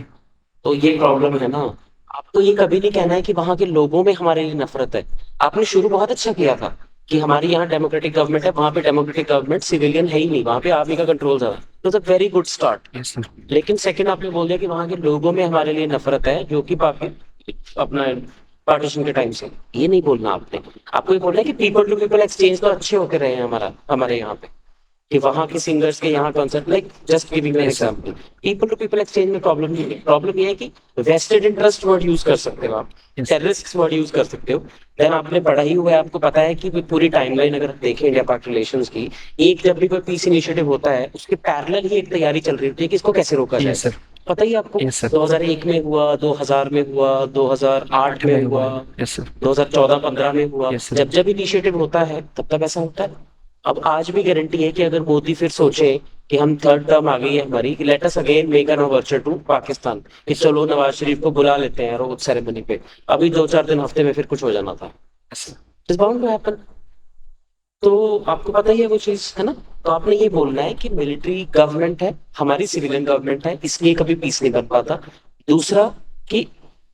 तो ये प्रॉब्लम है ना। आपको ये कभी नहीं कहना है कि वहां के लोगों में हमारे लिए नफरत है। आपने शुरू बहुत अच्छा किया था कि हमारी यहाँ डेमोक्रेटिक गवर्नमेंट है, वहां पे डेमोक्रेटिक गवर्नमेंट सिविलियन है ही नहीं, वहां पे आर्मी का कंट्रोल था। तो very good start. Yes sir. लेकिन सेकंड आपने बोल दिया कि वहां के लोगों में हमारे लिए नफरत है, जो कि अपना पार्टीशन के टाइम से। ये नहीं बोलना आपने। आपको ये बोलना है कि पीपल टू पीपल एक्सचेंज तो अच्छे होकर रहे हैं हमारे यहाँ पे, कि वहां के सिंगर्स के यहाँ concert, like just giving an example. People to people exchange में प्रॉब्लम नहीं है। प्रॉब्लम ये है कि वेस्टेड इंटरेस्ट वर्ड यूज कर सकते हो आप, टेररिस्ट वर्ड यूज कर सकते हो। देन आपने पढ़ा ही हुआ है, आपको पता है कि पूरी टाइमलाइन अगर देखें इंडिया पाक रिलेशंस की, एक जब भी कोई पीस इनिशिएटिव होता है उसके पैरेलल ही एक तैयारी चल रही होती है कि इसको कैसे रोका जाए। Yes sir. पता ही आपको, Yes, sir. 2001 में हुआ, 2000 में हुआ, 2008 में हुआ, यस सर। 2014-15 में हुआ। Yes, sir. जब जब इनिशिएटिव होता है तब तब ऐसा होता है। अब आज भी गारंटी है कि अगर मोदी फिर सोचे कि हम थर्ड टर्म आ गई है हमारी, let us again make an overture to Pakistan, कि चलो नवाज शरीफ को बुला लेते हैं रोज सेरेमनी पे, अभी 2-4 दिन हफ्ते में फिर कुछ हो जाना था। It's bound to happen. तो आपको पता ही है वो चीज, है ना। तो आपने ये बोलना है कि मिलिट्री गवर्नमेंट है, हमारी सिविलियन गवर्नमेंट है, इसलिए कभी पीस नहीं बन पाता। दूसरा कि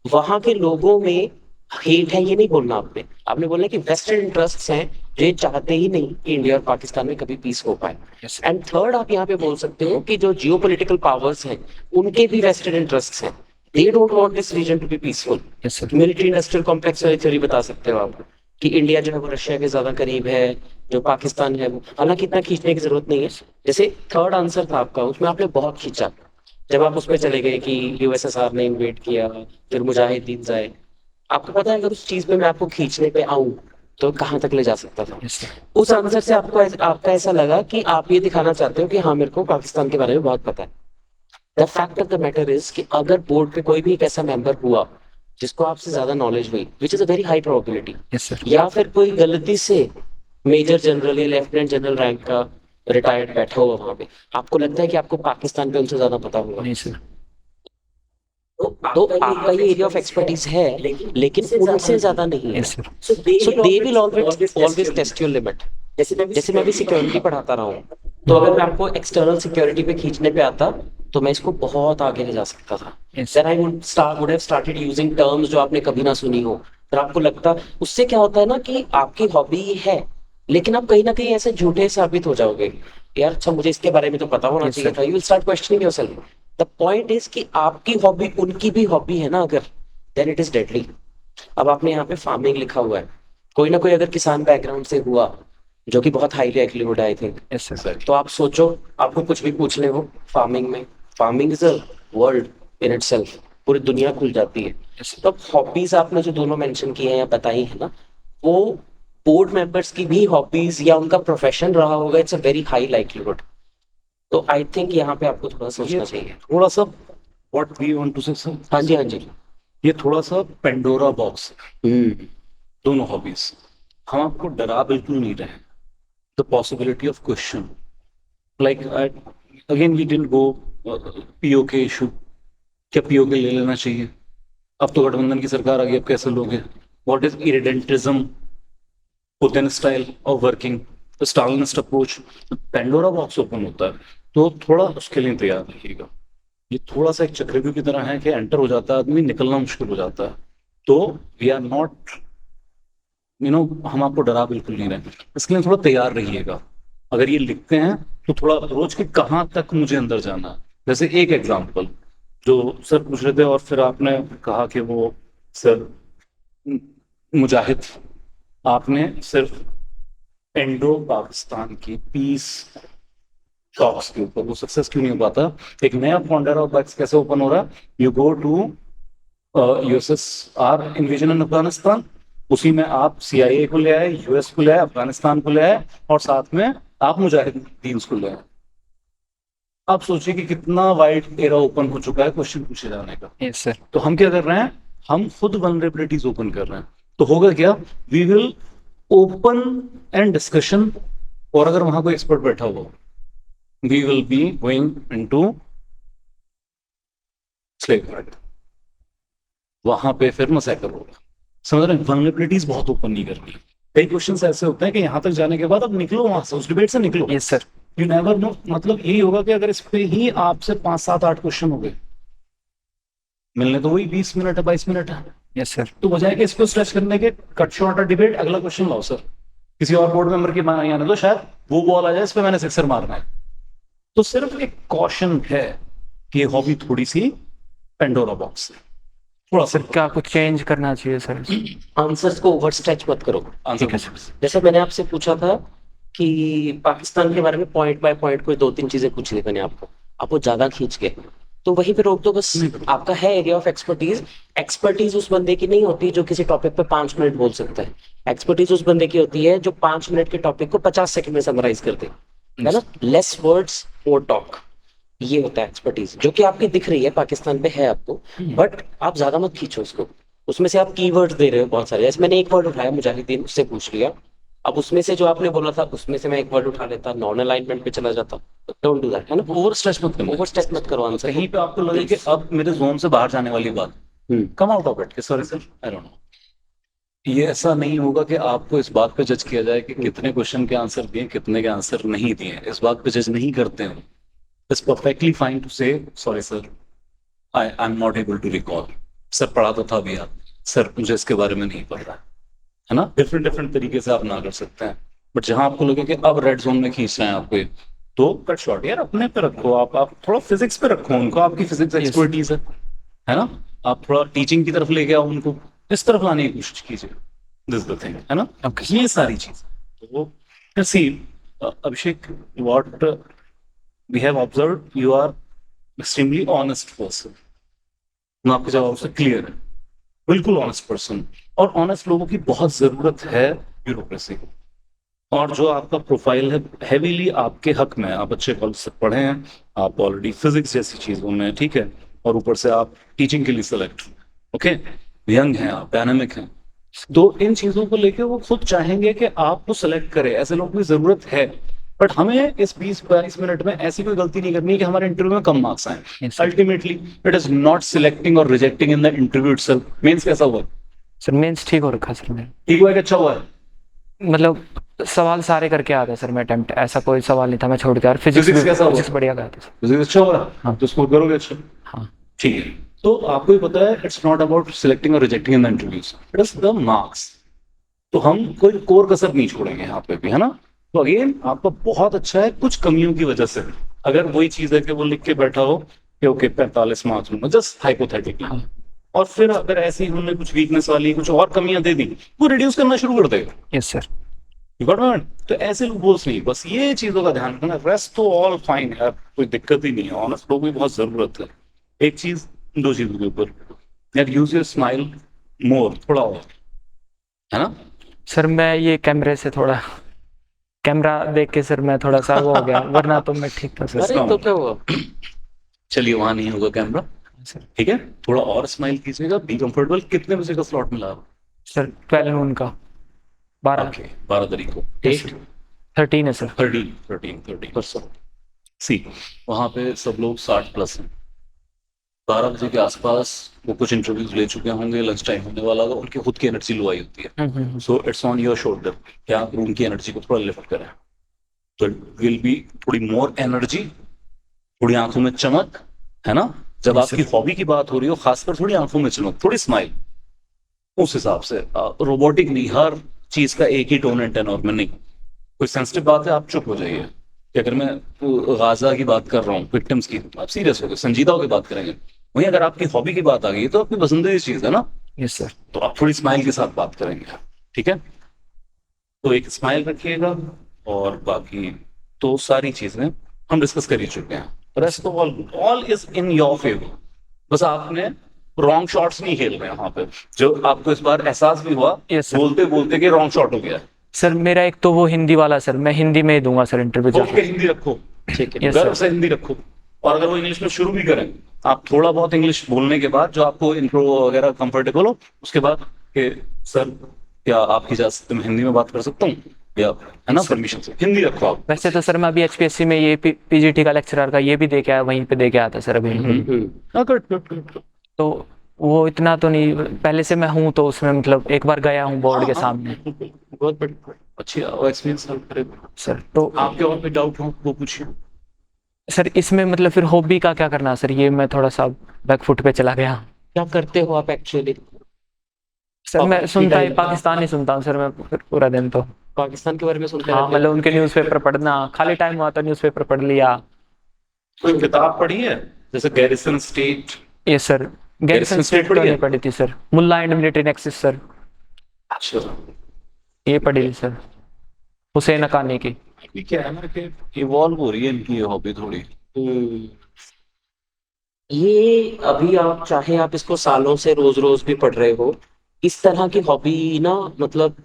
वहां के लोगों में हेट है, ये नहीं बोलना आपने। आपने बोलना है कि वेस्टेड इंटरेस्ट्स हैं जो ये चाहते ही नहीं कि इंडिया और पाकिस्तान में कभी पीस हो पाए। Yes, एंड थर्ड आप यहाँ पे बोल सकते हो कि जो जियोपॉलिटिकल पावर्स हैं उनके भी वेस्टेड इंटरेस्ट्स हैं, they don't want this region to be peaceful. Yes sir. Military industrial complex वाली थ्योरी बता सकते हो आप कि इंडिया जो है वो रशिया के ज्यादा करीब है, जो पाकिस्तान है वो, हालांकि इतना खींचने की जरूरत नहीं है। जैसे थर्ड आंसर था आपका, उसमें आपने बहुत खींचा जब आप उसमें चले गए कि यूएसएसआर ने इन्वेड किया, फिर मुजाहिदीन आए। आपको पता है अगर उस चीज पे मैं आपको खींचने पे आऊं तो कहां तक ले जा सकता था। Yes sir. उस आंसर से आपका ऐसा लगा कि आप ये दिखाना चाहते हो कि हाँ मेरे को पाकिस्तान के बारे में बहुत पता है। The fact of the matter is कि अगर बोर्ड पे कोई भी एक ऐसा मेंबर हुआ जिसको आपसे ज्यादा नॉलेज हुई, which is a very high probability, yes sir. या फिर कोई गलती से मेजर जनरल या लेफ्टिनेंट जनरल रैंक का रिटायर्ड बैठा हुआ वहां पे, आपको लगता है कि आपको पाकिस्तान पे उनसे ज्यादा पता होगा। नहीं सर। तो आपका ये एरिया ऑफ एक्सपर्टीज है, लेकिन उनसे ज्यादा नहीं है। Yes sir. So they will always test your limit. जैसे मैं भी सिक्योरिटी पढ़ाता रहा हूँ, तो अगर मैं आपको एक्सटर्नल सिक्योरिटी पे खींचने पे आता तो मैं इसको बहुत आगे ले जा सकता था। Yes. Then I would have started using terms जो आपने कभी ना सुनी हो। फिर आपको लगता, उससे क्या होता है ना कि आपकी हॉबी है, लेकिन आप कहीं ना कहीं ऐसे झूठे साबित हो जाओगे, यार अच्छा मुझे इसके बारे में तो पता होना Yes, चाहिए sir. था। You will start questioning yourself. The point is कि आपकी हॉबी उनकी भी हॉबी है ना अगर, देन इट इज डेडली। अब आपने यहाँ पे फार्मिंग लिखा हुआ है, कोई ना कोई अगर किसान बैकग्राउंड से हुआ जो कि बहुत highly acclaimed I think, yes sir. तो आप सोचो आपको कुछ भी पूछ ले वो फार्मिंग में, farming is a world in itself, पूरी दुनिया खुल जाती है। Yes, sir. तो हॉबीज आपने जो दोनों मेंशन किए हैं या बताई है ना, वो बोर्ड मेंबर्स की भी हॉबीज या उनका प्रोफेशन रहा होगा, it's a very high likelihood. तो आई थिंक यहाँ पे आपको थोड़ा सोचना चाहिए। थोड़ा सा व्हाट वी वांट टू से सर, हाँ जी, हाँ जी। ये थोड़ा सा पेंडोरा बॉक्स, हम्म, दोनों हॉबीज। हम आपको डरा बिल्कुल नहीं रहे। The possibility of question, like again we didn't go POK issue, क्या पीओके ले लेना चाहिए, अब तो गठबंधन की सरकार आ गई, अब कैसे लोगे, what is irredentism, Putin style of working, Stalinist approach. Pandora box open होता है, तो थोड़ा उसके लिए तैयार रहिएगा। ये थोड़ा सा एक चक्रव्यूह की तरह है कि एंटर हो जाता है आदमी, निकलना मुश्किल हो जाता है। तो वी आर नॉट हम आपको डरा बिल्कुल नहीं रहे, इसके लिए थोड़ा तैयार रहिएगा। अगर ये लिखते हैं तो थोड़ा अप्रोच कि कहाँ तक मुझे अंदर जाना है। जैसे एक एग्जांपल जो सर पूछ रहे थे और फिर आपने कहा कि वो सर मुजाहिद, आपने सिर्फ इंडो पाकिस्तान की पीस टॉक्स के ऊपर, वो सक्सेस क्यों नहीं हो पाता। एक नया फॉन्डर ऑफ बैक्स कैसे ओपन हो रहा है, you go to USSR invasion in Afghanistan, उसी में आप CIA को ले आए, US को ले आए, अफगानिस्तान को ले आए, और साथ में आप मुजाहिदीन को ले आए। आप सोचिए कि कितना वाइड एरा ओपन हो चुका है क्वेश्चन पूछे जाने का। Yes sir. तो हम क्या कर रहे हैं, हम खुद वल्नरेबिलिटीज ओपन कर रहे हैं, तो होगा क्या, we will open end discussion, और अगर वहां कोई एक्सपर्ट बैठा हुआ, we will be going into enslavement, वहां पे फिर मैसेकर होगा। समझ रहे हैं, वल्नरेबिलिटीज बहुत ओपन नहीं करनी। कई क्वेश्चंस ऐसे होते हैं कि यहाँ तक जाने के बाद अब निकलो वहां से, उस डिबेट से निकलो। Yes sir. You never know, मतलब यही होगा कि अगर इस पे ही आपसे 5 7 8 क्वेश्चन हो गए, मिलने तो वही 20 मिनट है, 22 मिनट है, यस सर। तो बजाय कि इसको स्ट्रेच करने के, कट शॉर्ट डिबेट, अगला क्वेश्चन लाओ सर, किसी और बोर्ड मेंबर की यहाँ आने दो, शायद वो बॉल आ जाए इस पे मैंने सिक्सर मारना है। तो सिर्फ एक कॉशन है कि हॉबी थोड़ी सी पेंडोरा बॉक्स है, थोड़ा सा क्या कुछ चेंज करना चाहिए सर? आंसर्स को ओवर स्ट्रेच मत करो। आंसर। जैसे मैंने आपसे पूछा था कि पाकिस्तान के बारे में पॉइंट बाय पॉइंट कोई 2 3 चीजें पूछी थी मैंने आपको, आप वो ज्यादा खींच के, तो वहीं पे रोक दो बस। आपका है एरिया ऑफ एक्सपर्टीज, एक्सपर्टीज उस बंदे की नहीं होती जो किसी टॉपिक पे 5 मिनट बोल सकता है। एक्सपर्टीज उस बंदे की होती है जो 5 मिनट के टॉपिक को 50 सेकंड में समराइज कर दे, है ना, लेस वर्ड्स मोर टॉक, ये होता है एक्सपर्टीज, जो कि आपकी दिख रही है पाकिस्तान पे है आपको, बट आप ज्यादा मत खींचो उसको। उसमें से आप कीवर्ड्स दे रहे हो बहुत सारे, जैसे मैंने एक वर्ड उठाया मुजाहिदीन, उससे पूछ लिया, अब उसमें से जो आपने बोला था उसमें से मैं एक वर्ड उठा लेता, नॉन अलाइनमेंट पे चला जाता, डोंट डू दैट, है ना, ओवर स्ट्रेच मत करना। ओवर स्ट्रेच मत करो आंसर। कहीं पे आपको लगे कि अब मेरे जोन से बाहर जाने वाली बात, come out of it, sorry sir, I don't know. ये ऐसा नहीं होगा कि आपको इस बात पे जज किया जाए कि कितने क्वेश्चन के आंसर दिए, कितने के आंसर नहीं दिए, इस बात पे जज नहीं करते हैं। It's perfectly fine to say sorry sir, I am not able to recall, sir पढ़ा तो था भी यार, सर मुझे इसके बारे में नहीं पता, है ना, डिफरेंट डिफरेंट तरीके से आप ना कर सकते हैं। बट जहां आपको लगे कि अब रेड जोन में खींच रहे हैं आपको, तो कट शॉर्ट यार अपने पे रखो, आप थोड़ा फिजिक्स पे रखो उनको, आपकी फिजिक्स एक्सपर्टीज है ना, आप थोड़ा टीचिंग की तरफ लेके आओ उनको, इस तरफ लाने की कोशिश कीजिए, दिस द थिंग, है ना। ये सारी चीज तो see Abhishek, what we have observed, you are extremely honest person, मैं आपके जवाब से क्लियर है, बिल्कुल ऑनेस्ट पर्सन, और ऑनेस्ट लोगों की बहुत जरूरत है ब्यूरोक्रेसी को। और जो आपका प्रोफाइल है हैवीली आपके हक में, आप अच्छे कॉलेज से पढ़े हैं, आप ऑलरेडी फिजिक्स जैसी चीजों में, ठीक है, और ऊपर से आप टीचिंग के लिए सिलेक्ट, ओके, यंग हैं आप, डायनामिक हैं, तो इन चीजों को लेके वो खुद चाहेंगे कि आपको सिलेक्ट करे, ऐसे लोगों की जरूरत है। बट हमें इस 20-22 मिनट में ऐसी कोई गलती नहीं करनी कि हमारे इंटरव्यू में कम मार्क्स आए। Ultimately it is not selecting और rejecting in the interview itself. Mains कैसा हुआ सर? मेंस ठीक हो रखा सर मेरा, ठीक हुआ है कि अच्छा हुआ है? मतलब सवाल सारे करके आता है सर, मैं अटेम्प्ट, ऐसा कोई सवाल नहीं था मैं छोड़ के, यार फिजिक्स कैसा हुआ? फिजिक्स बढ़िया गया था सर। फिजिक्स अच्छा हो रहा, हाँ। तो स्कोर करोगे अच्छा, हाँ ठीक है। तो आपको ही पता है इट्स नॉट अबाउट सिलेक्टिंग और rejecting in the interviews, it is the marks. तो हम कोई कोर कसर नहीं छोड़ेंगे यहाँ पे भी, है ना। तो अगेन आपका बहुत अच्छा है, कुछ कमियों की वजह से, अगर वही चीज है कि वो लिख के बैठा हो कि ओके 45 मार्क्स लूंगा, जस्ट हाइपोथेटिकली, और फिर अगर ऐसी हमने कुछ वीकनेस वाली कुछ और कमियां दे दी, वो रिड्यूस करना शुरू कर देगा। Yes sir. You got my point? तो ऐसे लोग बोल्स नहीं, बस ये चीजों का ध्यान रखना, रेस्ट तो ऑल फाइन यार, कोई दिक्कत ही नहीं है, ऑनेस्ट लोगों की बहुत जरूरत है। एक चीज, 2 चीजों के ऊपर, यार यूज योर स्माइल मोर, थोड़ा और, है ना। सर मैं ये कैमरे से थोड़ा, कैमरा देख के सर मैं थोड़ा सा वो हो गया, वरना तो मैं ठीक था सर। अरे तो क्या हुआ, चलिए वहां नहीं होगा कैमरा, सर ठीक है, थोड़ा और स्माइल कीजिएगा, बी कंफर्टेबल। कितने बजे का स्लॉट मिला? सर 12 नून का, 12 ओके, 12 तारीख को, Yes, sir. 13 है सर। 13 सी, वहां पे सब लोग 60+ हैं। 12 बजे के आसपास वो कुछ इंटरव्यूज ले चुके होंगे, लंच टाइम होने वाला होगा, उनकी खुद की एनर्जी लो आई होती है। So it's on your shoulder कि आप रूम की एनर्जी को थोड़ा लिफ्ट करें, तो विल बी थोड़ी मोर एनर्जी, थोड़ी आंखों में चमक, है ना। जब Yes, आपकी हॉबी की बात हो रही हो, खासकर थोड़ी आंखों में चमक, थोड़ी स्माइल, उस हिसाब से रोबोटिक नहीं, हर चीज का एक ही टोन एंड टेनर में नहीं। कोई सेंसिटिव बात है आप चुप हो जाइए, कि अगर मैं गाजा की बात कर रहा हूँ, विक्टिम्स की, आप सीरियस हो गए, संजीदा होकर बात करेंगे। वहीं अगर आपकी हॉबी की बात आ गई तो आपकी पसंदीदा चीज है ना, यस सर। तो आप थोड़ी स्माइल के साथ बात करेंगे, ठीक है। तो एक स्माइल रखिएगा, और बाकी तो सारी चीजें हम डिस्कस कर ही चुके हैं, rest all is in your favour. बस आपने रॉन्ग शॉट्स नहीं खेल रहे हैं वहां पे, जो आपको इस बार एहसास भी हुआ Yes, sir. बोलते बोलते कि रॉन्ग शॉट हो गया। सर मेरा एक तो वो हिंदी वाला सर, मैं हिंदी में ही दूंगा सर इंटरव्यू ओके, हिंदी रखो, ठीक है, Yes, गर्व sir. से हिंदी रखो, और अगर वो इंग्लिश में शुरू भी करें आप थोड़ा बहुत इंग्लिश बोलने के बाद जो आपको इंट्रो वगैरह कंफर्टेबल हो, उसके बाद कि सर क्या आपकी इजाजत से मैं हिंदी में बात कर सकता हूँ, या है ना, परमिशन से हिंदी रखो आप। वैसे तो सर मैं अभी एचपीएससी में ये पीजीटी का लेक्चरर का ये भी दे के आया, वहीं पे दे के आया था सर अभी। हाँ, गुड गुड गुड। तो वो इतना तो नहीं, पहले से मैं हूँ तो उसमें मतलब एक बार गया हूँ बोर्ड के हाँ, सामने बहुत बढ़िया, अच्छी एक्सपीरियंस हेल्प करेगा। सर। तो आपके और भी डाउट हो वो पूछिए। सर इसमें मतलब फिर हॉबी का क्या करना सर, ये मैं थोड़ा सा बैकफुट पे चला गया। क्या करते हो आप एक्चुअली? सर मैं सुनता ही time- पाकिस्तानी सुनता हूँ सर मैं पूरा दिन तो। पाकिस्तान के बारे में सुनते हाँ रहते हो? मतलब उनके न्यूज़पेपर पढ़ना, खाली टाइम हुआ तो न्यूज़पेपर पढ़ लिया। कोई किताब पढ़ी है जैसे गैरिसन स्टेट? ये सर गैरिसन स्टेट तो पढ़ी नहीं है? पढ़ी थी sir. Mullah and military nexus sir, अच्छा, ये पढ़ी थी सर, हुसैन हक्कानी की। अभी क्या है ना कि इवॉल्व हो रही है इनकी ये हॉबी थोड़ी। हम्म, ये अभी आप चाहे आप इसको सालों से रोज रोज भी पढ़ रहे हो, इस तरह की हॉबी ना, मतलब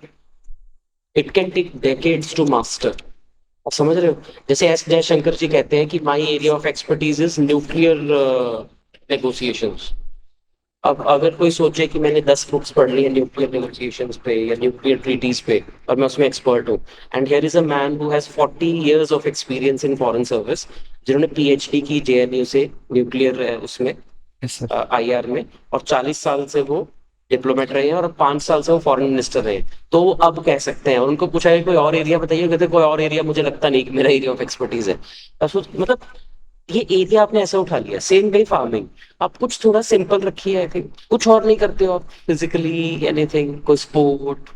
it can take decades to master. आप समझ रहे हो? जैसे एस जयशंकर जी कहते हैं कि my area of expertise is nuclear negotiations. अब अगर कोई सोचे कि मैंने 10 बुक्स पढ़ ली है न्यूक्लियर नेगोशिएशंस पे या न्यूक्लियर ट्रीटीज पे और मैं उसमें एक्सपर्ट हूँ, and here is a man who has 40 years of experience in foreign service, जिन्होंने पीएचडी की जेएनयू से न्यूक्लियर उसमें यस सर। आईआर में, और 40 साल से वो डिप्लोमेट रहे हैं और 5 साल से वो फॉरेन मिनिस्टर रहे हैं। तो वो अब कह सकते हैं, और उनको पूछा है कोई और एरिया बताइए, कहते कोई और एरिया मुझे लगता नहीं कि मेरा एरिया ऑफ एक्सपर्टीज है। अब मतलब ये एरिया आपने ऐसा उठा लिया। सेम वे फार्मिंग, आप कुछ थोड़ा सिंपल रखिए, आई थिंक कुछ और नहीं करते हो आप फिजिकली एनीथिंग, कोई स्पोर्ट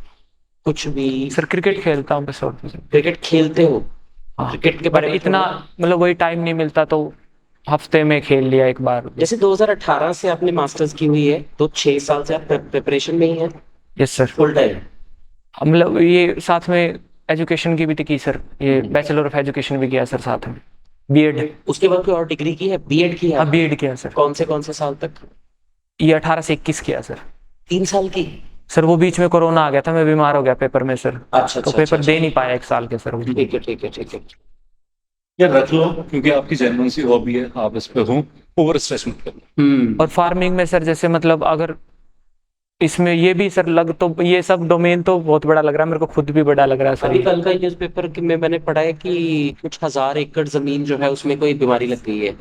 कुछ भी? सर क्रिकेट खेलता हूँ बस और कुछ नहीं। क्रिकेट खेलते हो? हाँ, क्रिकेट के पर बारे में इतना मतलब वही टाइम नहीं मिलता तो हफ्ते में खेल लिया एक बार। जैसे 2018 से आपने मास्टर्स की हुई है तो 6 साल से आप प्रिपरेशन में ही है यस सर। Full time? मतलब ये साथ में एजुकेशन की भी तो की सर, ये बैचलर ऑफ एजुकेशन भी किया सर साथ में, बीएड। उसके बाद कोई और डिग्री की है? बीएड की है हाँ आपने? बीएड किया सर, कौन से साल तक? ये 18 से 21 किया सर। 3 साल की? सर वो बीच में कोरोना आ गया था, मैं बीमार हो गया पेपर में सर, अच्छा तो अच्छा पेपर अच्छा, दे नहीं पाया 1 साल के सर वो। ठीक है ठीक है ठीक है। ये रख लो क्योंकि आपकी जेन्युइन सी हॉबी है, आप इस पे हो, ओवर स्ट्रेस मत करना। और फार्मिंग में सर जैसे मतलब अगर इसमें ये भी सर लग तो ये सब डोमेन तो बहुत बड़ा लग रहा है मेरे को, खुद भी बड़ा लग रहा है अभी सर। कल का न्यूज़पेपर में मैंने पढ़ा है कि कुछ 1000 एकड़ जमीन जो है उसमें कोई बीमारी लग गई है,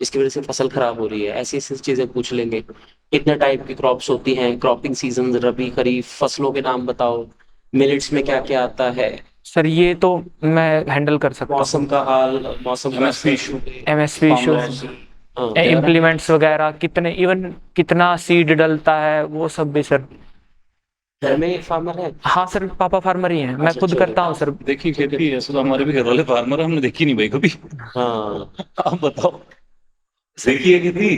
जिसकी वजह से फसल खराब हो रही है। ऐसी ऐसी चीजें पूछ लेंगे। कितने टाइप की क्रॉप्स होती हैं, क्रॉपिंग सीजन, रबी खरीफ, फसलों के नाम बताओ, मिलेट्स में क्या क्या आता है, सर ये तो मैं हैंडल कर सकता हूँ। मौसम का हाल, मौसम का MSP इशू, एमएसपी इश्यूज, हाँ, इम्प्लीमेंट्स वगैरह, कितने इवन कितना सीड डलता है वो सब भी सर। घर में एक फार्मर है? हाँ सर पापा फार्मर ही हैं, मैं अच्छा, खुद चलो। करता हूँ सर। देखिए खेती ऐसे तो हमारे भी घर वाले फार्मर है, हमने देखी नहीं भाई कभी। हाँ, आप बताओ, देखी है खेती?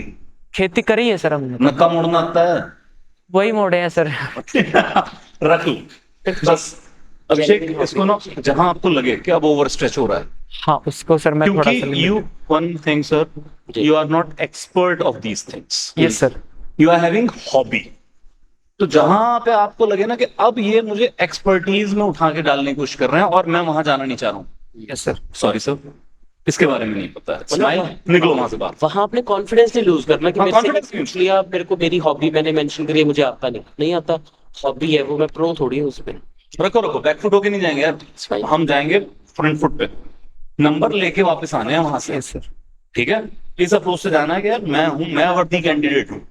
खेती करी है सर हमने, नक्का मोड़ना आता है? वही मोड़े हैं सर। रख लो बस। अभिषेक, इसको ना जहां आपको लगे कि अब ओवर स्ट्रेच हो रहा है, हाँ उसको सर मैं थोड़ा सा क्योंकि you one thing sir, you are not expert of these things, yes sir. You are having hobby. तो जहां पे आपको लगे ना कि अब ये मुझे एक्सपर्टीज में उठा के डालने की कोशिश कर रहे हैं और मैं वहां जाना नहीं चाह रहा हूँ, यस सर। सॉरी सर, इसके बारे में नहीं पता है, स्माइल, निकलो वहां से बाहर। वहां अपने कॉन्फिडेंस नहीं लूज करना कि हाँ, मेरे से confidence पूछ लिया, मेरे को मेरी हॉबी मैंने मेंशन करी है, मुझे आता नहीं आता। हॉबी है वो, मैं प्रो थोड़ी हूँ उसमें। रखो रखो, बैक फुट होके नहीं जाएंगे यार, fine. हम जाएंगे फ्रंट फुट पे, नंबर लेके वापस आने हैं वहां से, यस सर। ठीक है? इस अप्रोच से जाना है कि यार मैं वर्दी कैंडिडेट हूँ,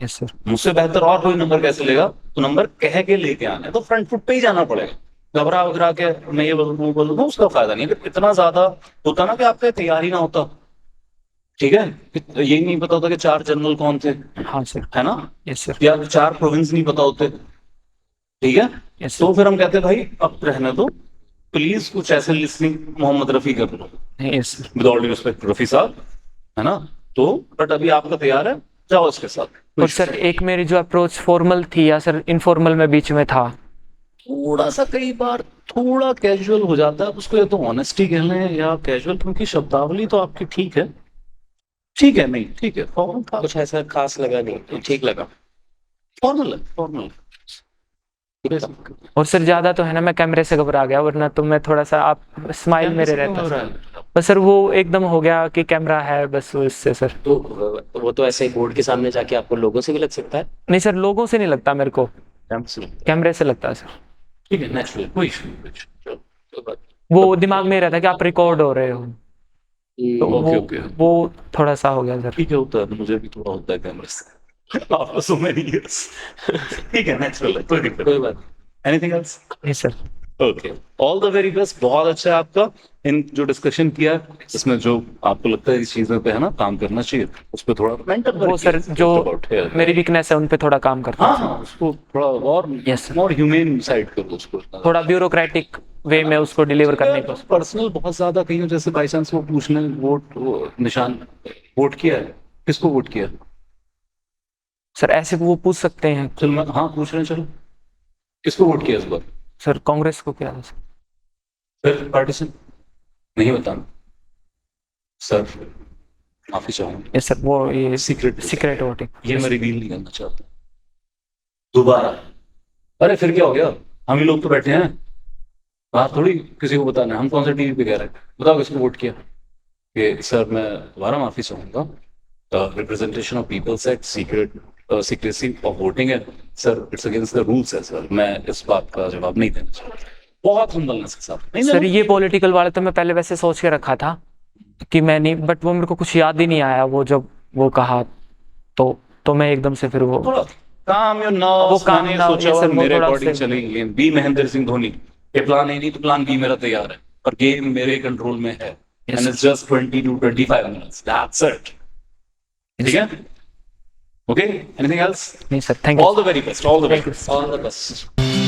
यस सर। मुझसे बेहतर और कोई नंबर कैसे लेगा, तो नंबर कह के लेके आना है, तो फ्रंट फुट पे ही जाना पड़ेगा। घबरा उघरा के मैं ये बोलूँ उसका फायदा नहीं है। इतना ज्यादा होता ना कि आपका तैयार ही ना होता, ठीक है? यही नहीं पता होता कि 4 जनरल कौन थे, हाँ सर। है ना, यस सर। या 4 प्रोविंस नहीं पता होते, ठीक है? यस तो सर। फिर हम कहते हैं भाई अब रहने दो, प्लीज कुछ ऐसे लिसनिंग मोहम्मद रफी कर लो, yes sir. With all due respect Rafi sahab, है ना? तो बट अभी आपका तैयार है, जाओ इसके साथ। और सर एक मेरी जो अप्रोच फॉर्मल थी या सर इनफॉर्मल में बीच में था, थोड़ा सा कई बार थोड़ा कैजुअल हो जाता है, उसको या तो ऑनेस्टी कह लें या कैजुअल, क्योंकि शब्दावली तो आपकी ठीक है, ठीक है, नहीं ठीक है, फॉर्मल था, कुछ ऐसा खास लगा नहीं, ठीक लगा। फॉर्मल है, फॉर्मल। और सर ज़्यादा तो है ना, मैं कैमरे से घबरा गया, वरना तो मैं थोड़ा सा आप स्माइल मेरे रहता सर। बस सर वो एकदम हो गया कि कैमरा है, बस उससे सर। तो वो तो ऐसे ही बोर्ड के सामने जाके आपको लोगों से भी लग सकता है। नहीं सर, लोगों से नहीं लगता मेरे को, कैमरे से लगता है सर। ठीक है, नेचुरल, कोई इशू नहीं, कोई बात वो दिमाग में रहता है कि आप रिकॉर्ड हो रहे हो, तो नहीं। वो ओके, वो थोड़ा सा हो गया सर। ठीक है, होता है, मुझे भी थोड़ा होता है कैमरे से आफ्टर सो मेनी इयर्स। ठीक है, नेचुरल है, कोई दिक्कत कोई बात एनीथिंग एल्स? नहीं sir. Okay, all the very best, बहुत अच्छा है आपका। इन जो डिस्कशन किया इसमें जो आपको लगता है इस चीजों पे है ना काम करना चाहिए, उस पर थोड़ा मेंटर वो सर जो मेरी वीकनेस है उन पे थोड़ा काम करता हाँ हूँ। हाँ, उसको थोड़ा और Yes, sir. और ह्यूमेन साइड करो उसको। थोड़ा ब्यूरोक्रेटिक वे में उसको डिलीवर करने को। पर्सनल बहुत ज्यादा कहीं हो, जैसे बाई चांस वो पूछने निशान वोट किया है, किसको वोट किया? सर ऐसे वो पूछ सकते हैं चल मैं हाँ पूछ रहे हैं, चलो किसको वोट किया इस बार? सर, कांग्रेस को क्या है सर? फिर पार्टीशन नहीं बताना सर, माफी चाहूंगा। ये सर वो ये सीक्रेट वोटिंग। ये मैं रिवील नहीं करना चाहता दोबारा। अरे फिर क्या हो गया, हम ही लोग तो बैठे हैं, बात थोड़ी किसी को बताना है। हम कौन सा टीवी पे कह रहे हैं, बताओ किसको वोट किया? कि सर मैं दोबारा माफी चाहूंगा, representation of people set secrecy of voting है sir, it's against the rules है सर, मैं इस बात का जवाब नहीं देना चाहता। बहुत हम्बलनेस के साथ नहीं सर देना। ये पॉलिटिकल वाले तो मैं पहले वैसे सोच के रखा था कि मैं नहीं, बट वो मेरे को कुछ याद ही नहीं आया, वो जब वो कहा तो मैं एकदम से फिर वो थोड़ा काम योर नर्व्स, वो काम मैंने ना हो, सोचा ये और सर वो मेरे थोड़ा अकॉर्डिंग से- चलेंगे, बी महेंद्र सिंह धोनी, ये प्लान ए नहीं तो प्लान बी मेरा तैयार है, और गेम मेरे कंट्रोल में है, Yes, and it's just 20 to 25 minutes, that's it. ठीक है, ओके, एनीथिंग एल्स? नहीं sir, thank you. All the very best, all the Thank you. Best. All the best.